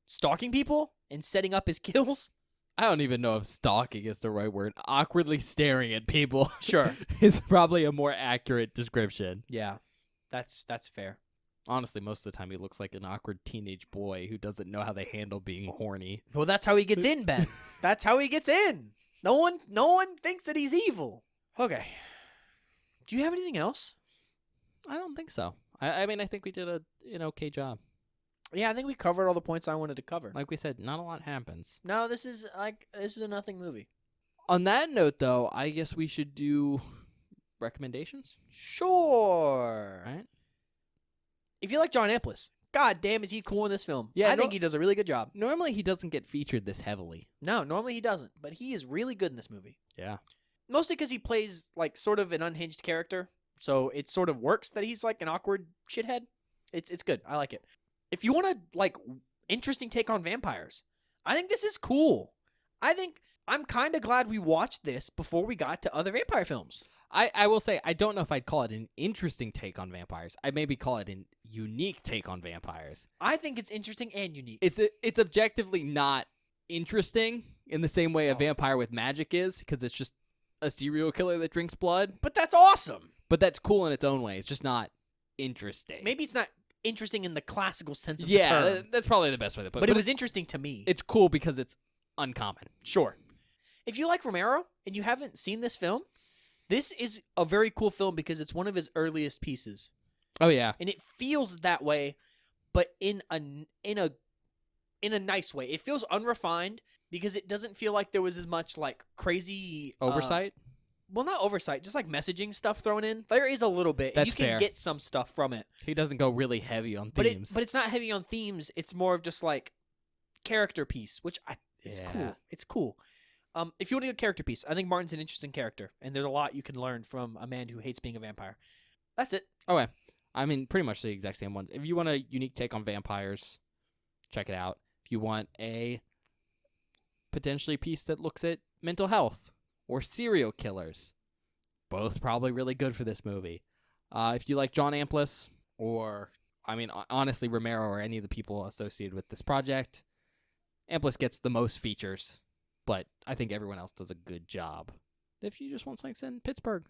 stalking people and setting up his kills. I don't even know if stalking is the right word. Awkwardly staring at people. Sure. is probably a more accurate description. Yeah, that's fair. Honestly, most of the time he looks like an awkward teenage boy who doesn't know how they handle being horny. Well, that's how he gets in, Ben. That's how he gets in. No one thinks that he's evil. Okay. Do you have anything else? I don't think so. I mean, I think we did an okay job. Yeah, I think we covered all the points I wanted to cover. Like we said, not a lot happens. No, this is a nothing movie. On that note, though, I guess we should do recommendations. Sure. All right. If you like John Amplis, God damn, is he cool in this film? Yeah, I think he does a really good job. Normally he doesn't get featured this heavily. No, normally he doesn't, but he is really good in this movie. Yeah. Mostly because he plays like sort of an unhinged character, so it sort of works that he's like an awkward shithead. It's good. I like it. If you want a like interesting take on vampires, I think this is cool. I think I'm kind of glad we watched this before we got to other vampire films. I will say, I don't know if I'd call it an interesting take on vampires. I maybe call it an unique take on vampires. I think it's interesting and unique. It's objectively not interesting in the same way a vampire with magic is, because it's just a serial killer that drinks blood. But that's awesome. But that's cool in its own way. It's just not interesting. Maybe it's not interesting in the classical sense of the term. Yeah, that's probably the best way to put it. But it was interesting to me. It's cool because it's uncommon. Sure. If you like Romero and you haven't seen this film, this is a very cool film because it's one of his earliest pieces. Oh yeah. And it feels that way, but in a nice way. It feels unrefined because it doesn't feel like there was as much like crazy Oversight? Well, not oversight, just like messaging stuff thrown in. There is a little bit. That's you can fair. get some stuff from it. He doesn't go really heavy on But themes. it's not heavy on themes. It's more of just like character piece, which it's Yeah. cool. It's cool. If you want to do a character piece, I think Martin's an interesting character, and there's a lot you can learn from a man who hates being a vampire. That's it. Okay. I mean, pretty much the exact same ones. If you want a unique take on vampires, check it out. If you want a potentially piece that looks at mental health or serial killers, both probably really good for this movie. If you like John Amplis or, I mean, honestly, Romero or any of the people associated with this project, Amplis gets the most features, but I think everyone else does a good job. If you just want something set in Pittsburgh,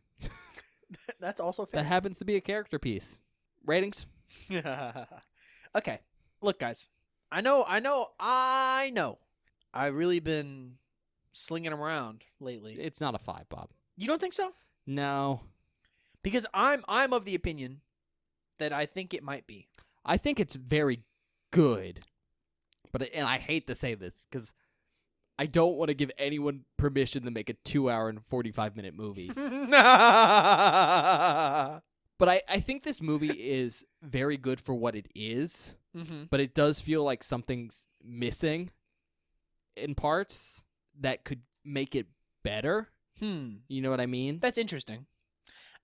That's also fair. that happens to be a character piece. Ratings? Okay. Look, guys. I know. I've really been slinging them around lately. It's not a 5, Bob. You don't think so? No. Because I'm of the opinion that I think it might be. I think it's very good. And I hate to say this because I don't want to give anyone permission to make a 2-hour and 45-minute movie. But I think this movie is very good for what it is, but it does feel like something's missing in parts that could make it better. You know what I mean? That's interesting.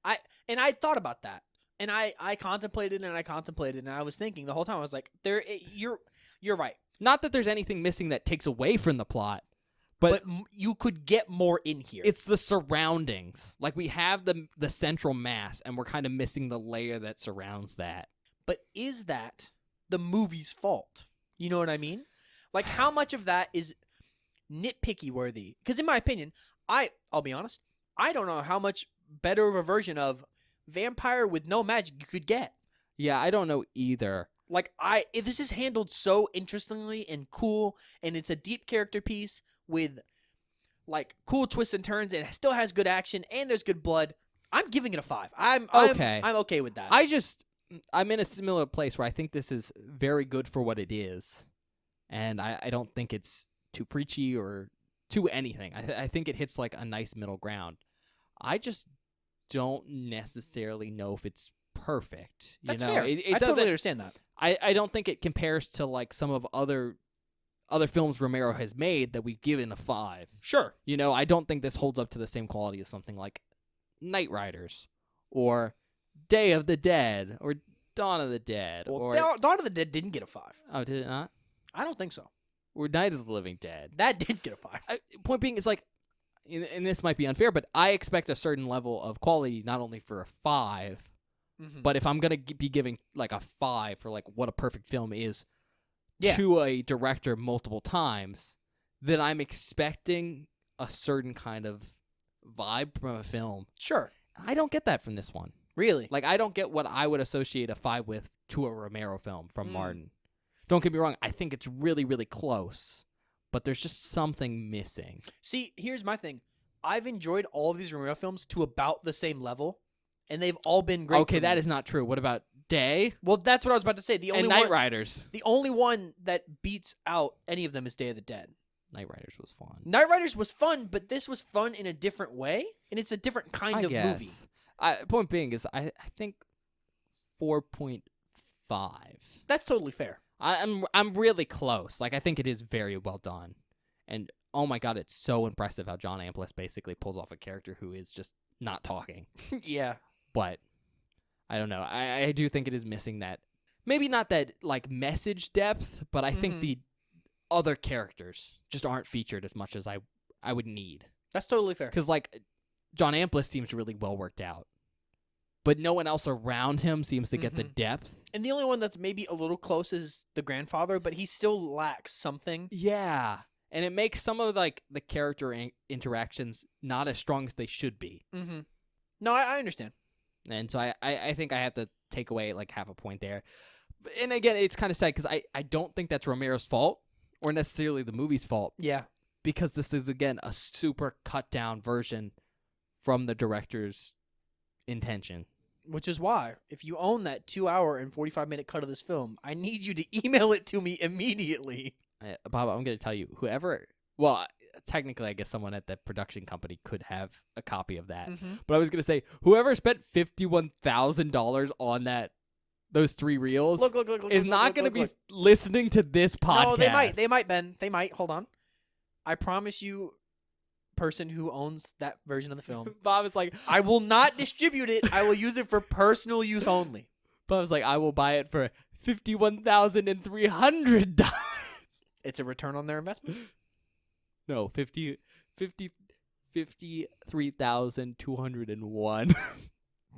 I thought about that. And I contemplated and I was thinking the whole time, I was like, you're right. Not that there's anything missing that takes away from the plot, but you could get more in here. It's the surroundings. Like, we have the central mass, and we're kind of missing the layer that surrounds that. But is that the movie's fault? You know what I mean? Like, how much of that is nitpicky worthy? Because in my opinion, I'll be honest, I don't know how much better of a version of vampire with no magic you could get. Yeah, I don't know either. Like, this is handled so interestingly and cool, and it's a deep character piece with, like, cool twists and turns, and it still has good action, and there's good blood. I'm giving it a 5. I'm okay with that. I'm in a similar place where I think this is very good for what it is, and I don't think it's too preachy or too anything. I think it hits, like, a nice middle ground. I just don't necessarily know if it's perfect. That's you know? fair. I totally understand that. I don't think it compares to, like, some of other films Romero has made that we've given a 5. Sure. You know, I don't think this holds up to the same quality as something like Night Riders or Day of the Dead or Dawn of the Dead. Well, or Dawn of the Dead didn't get a 5. Oh, did it not? I don't think so. Or Night of the Living Dead. That did get a 5. Point being, it's like, and this might be unfair, but I expect a certain level of quality not only for a 5, but if I'm going to be giving, like, a 5 for, like, what a perfect film is to a director multiple times, then I'm expecting a certain kind of vibe from a film. Sure. I don't get that from this one. Really? Like, I don't get what I would associate a 5 with to a Romero film from Martin. Don't get me wrong. I think it's really, really close, but there's just something missing. See, here's my thing. I've enjoyed all of these Romero films to about the same level, and they've all been great. Okay, that is not true. What about Day? Well, that's what I was about to say. And Night Riders. The only one that beats out any of them is Day of the Dead. Night Riders was fun. Night Riders was fun, but this was fun in a different way, and it's a different kind of movie. Point being is, I think 4.5 That's totally fair. I'm really close. Like, I think it is very well done. And oh my god, it's so impressive how John Amplas basically pulls off a character who is just not talking. Yeah. But I don't know. I do think it is missing that, maybe not that like message depth, but I think the other characters just aren't featured as much as I would need. That's totally fair. Because like John Amplas seems really well worked out, but no one else around him seems to get the depth. And the only one that's maybe a little close is the grandfather, but he still lacks something. Yeah. And it makes some of like the character interactions not as strong as they should be. Mm-hmm. No, I understand. And so I think I have to take away like half a point there. And again, it's kind of sad because I don't think that's Romero's fault or necessarily the movie's fault. Yeah. Because this is, again, a super cut down version from the director's intention. Which is why, if you own that 2-hour and 45-minute cut of this film, I need you to email it to me immediately. Bob, I'm going to tell you, whoever, well, technically, I guess someone at the production company could have a copy of that. But I was going to say, whoever spent $51,000 on those 3 reels is not going to be listening to this podcast. No, they might, Ben. They might. Hold on. I promise you, person who owns that version of the film, Bob is like, I will not distribute it. I will use it for personal use only. Bob was like, I will buy it for $51,300. It's a return on their investment? No, 53,201.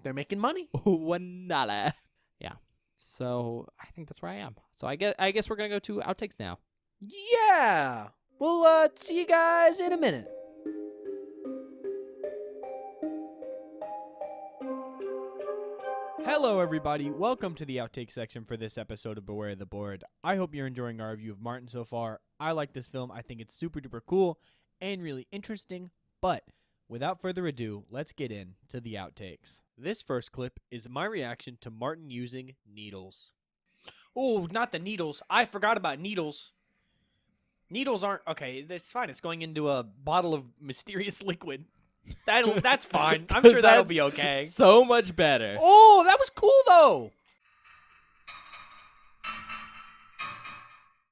They're making money. $1. Yeah. So I think that's where I am. So I guess we're gonna go to outtakes now. Yeah. We'll see you guys in a minute. Hello, everybody. Welcome to the outtake section for this episode of Beware the Board. I hope you're enjoying our review of Martin so far. I like this film. I think it's super duper cool and really interesting. But without further ado, let's get into the outtakes. This first clip is my reaction to Martin using needles. Oh, not the needles. I forgot about needles. Needles aren't... Okay, that's fine. It's going into a bottle of mysterious liquid. That's fine. I'm sure that'll be okay. So much better. Oh, that was cool, though.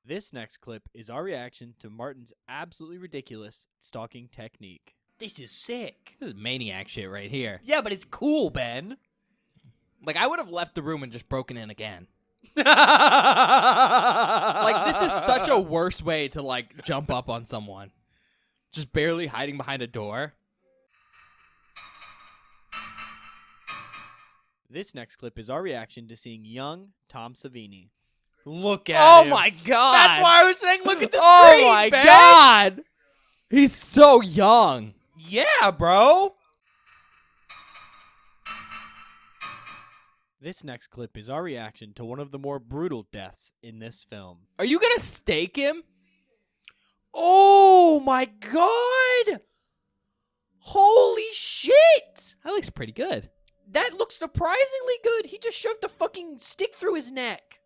This next clip is our reaction to Martin's absolutely ridiculous stalking technique. This is sick. This is maniac shit right here. Yeah, but it's cool, Ben. Like, I would have left the room and just broken in again. Like, this is such a worse way to, like, jump up on someone. Just barely hiding behind a door. This next clip is our reaction to seeing young Tom Savini. Look at him. Oh, my God. That's why I was saying look at the screen, Oh, my Ben. God. He's so young. Yeah, bro. This next clip is our reaction to one of the more brutal deaths in this film. Are you going to stake him? Oh, my God. Holy shit. That looks pretty good. That looks surprisingly good. He just shoved a fucking stick through his neck.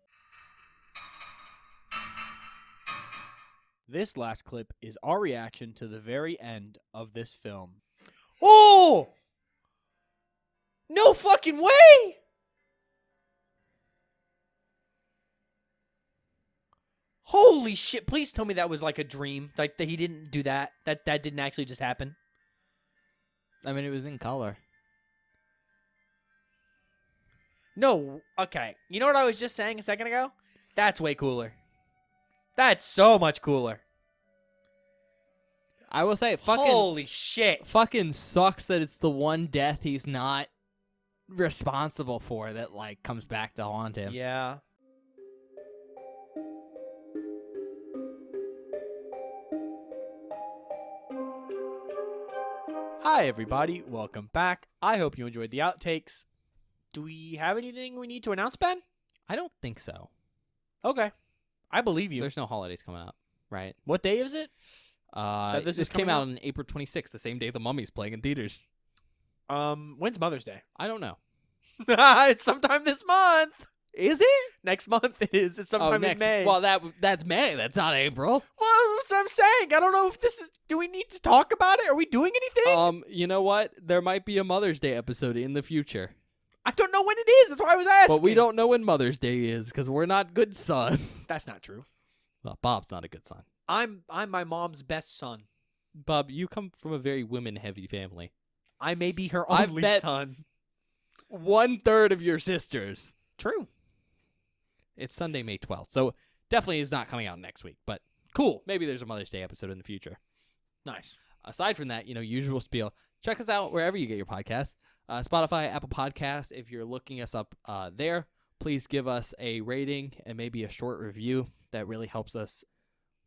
This last clip is our reaction to the very end of this film. Oh! No fucking way! Holy shit, please tell me that was like a dream. Like that he didn't do that. That didn't actually just happen. I mean, it was in color. No, okay. You know what I was just saying a second ago? That's way cooler. That's so much cooler. I will say, holy shit. Fucking sucks that it's the one death he's not responsible for that, like, comes back to haunt him. Yeah. Hi, everybody. Welcome back. I hope you enjoyed the outtakes. Do we have anything we need to announce, Ben? I don't think so. Okay. I believe you. There's no holidays coming up, right? What day is it? This came out on April 26th, the same day The Mummy's playing in theaters. When's Mother's Day? I don't know. It's sometime this month. Is it? Next month it is. It's sometime in May. Well, that's May. That's not April. Well, that's what I'm saying. I don't know if this is... Do we need to talk about it? Are we doing anything? You know what? There might be a Mother's Day episode in the future. I don't know when it is. That's why I was asking. But we don't know when Mother's Day is because we're not good sons. That's not true. Well, Bob's not a good son. I'm my mom's best son. Bob, you come from a very women-heavy family. I may be her I've only met- son. 1/3 of your sisters. True. It's Sunday, May 12th, so definitely is not coming out next week. But Cool. maybe there's a Mother's Day episode in the future. Nice. Aside from that, usual spiel. Check us out wherever you get your podcasts. Spotify, Apple Podcasts. If you're looking us up there, please give us a rating and maybe a short review. That really helps us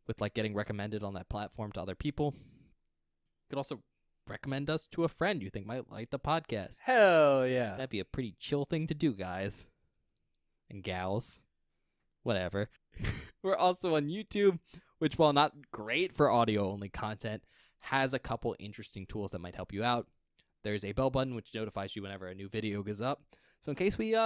with getting recommended on that platform to other people. You could also recommend us to a friend you think might like the podcast. Hell yeah. That'd be a pretty chill thing to do, guys and gals. Whatever. We're also on YouTube, which, while not great for audio-only content, has a couple interesting tools that might help you out. There's a bell button which notifies you whenever a new video goes up. So in case we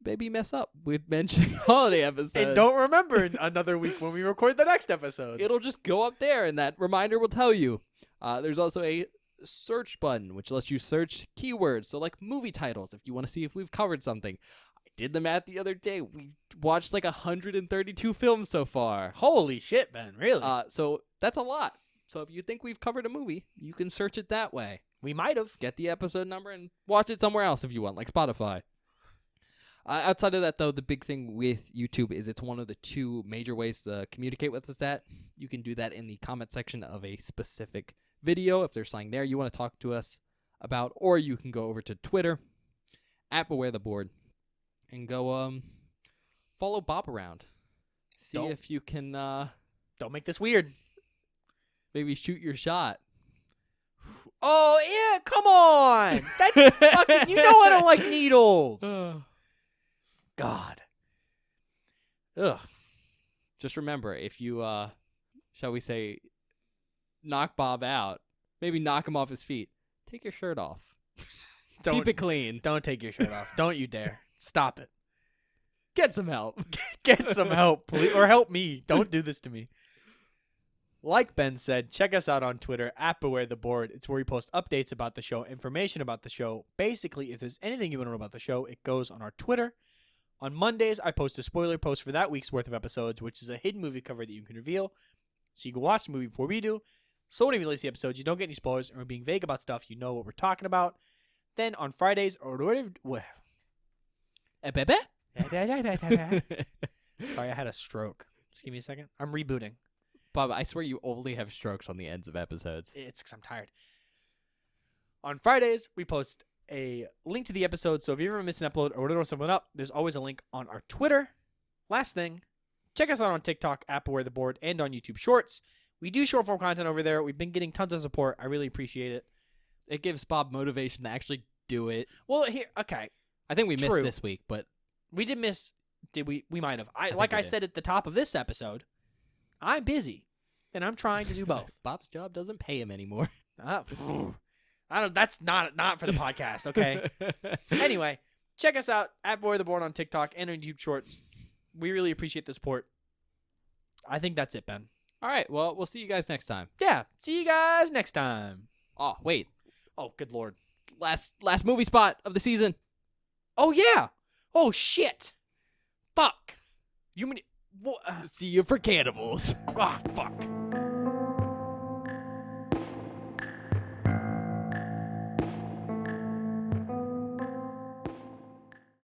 maybe mess up with mentioning holiday episodes, And don't remember in another week when we record the next episode. it'll just go up there, and that reminder will tell you. There's also a search button which lets you search keywords, so like movie titles if you want to see if we've covered something. I did the math the other day. We watched 132 films so far. Holy shit, Ben. Really? So that's a lot. So if you think we've covered a movie, you can search it that way. We might have. Get the episode number and watch it somewhere else if you want, like Spotify. Outside of that, though, the big thing with YouTube is it's one of the two major ways to communicate with us at. You can do that in the comment section of a specific video if there's something there you want to talk to us about, or you can go over to Twitter, @BewareTheBoard, and go follow Bob around. See Don't- if you can Don't make this weird. maybe shoot your shot. Oh, yeah. Come on. That's fucking. You know I don't like needles. God. Ugh. Just remember, if you, shall we say, knock Bob out, maybe knock him off his feet, take your shirt off. Keep it clean. Don't take your shirt off. Don't you dare. Stop it. Get some help. Get some help, please. Or help me. Don't do this to me. Like Ben said, check us out on Twitter, @BewareTheBoard. It's where we post updates about the show, information about the show. Basically, if there's anything you want to know about the show, it goes on our Twitter. On Mondays, I post a spoiler post for that week's worth of episodes, which is a hidden movie cover that you can reveal. So you can watch the movie before we do. So when you release the episodes, you don't get any spoilers, and we're being vague about stuff. You know what we're talking about. Then on Fridays, or whatever. Sorry, I had a stroke. Just give me a second. I'm rebooting. Bob, I swear you only have strokes on the ends of episodes. It's because I'm tired. On Fridays, we post a link to the episode. So if you ever miss an upload or want to know someone up, there's always a link on our Twitter. Last thing, check us out on TikTok, @BewareTheBoard, and on YouTube Shorts. We do short form content over there. We've been getting tons of support. I really appreciate it. It gives Bob motivation to actually do it. Well, here, okay. I think we missed True. this week, but We did miss. Did we? We might have. think Like we I did. said at the top of this episode, I'm busy, and I'm trying to do both. Bob's job doesn't pay him anymore. I don't. That's not for the podcast. Okay. Anyway, check us out @BewareTheBoard on TikTok and on YouTube Shorts. We really appreciate the support. I think that's it, Ben. All right, well, we'll see you guys next time. Yeah. See you guys next time. Oh, wait. Oh, good Lord. Last movie spot of the season. Oh, yeah. Oh, shit. Fuck. You mean... See you for cannibals. Ah, fuck.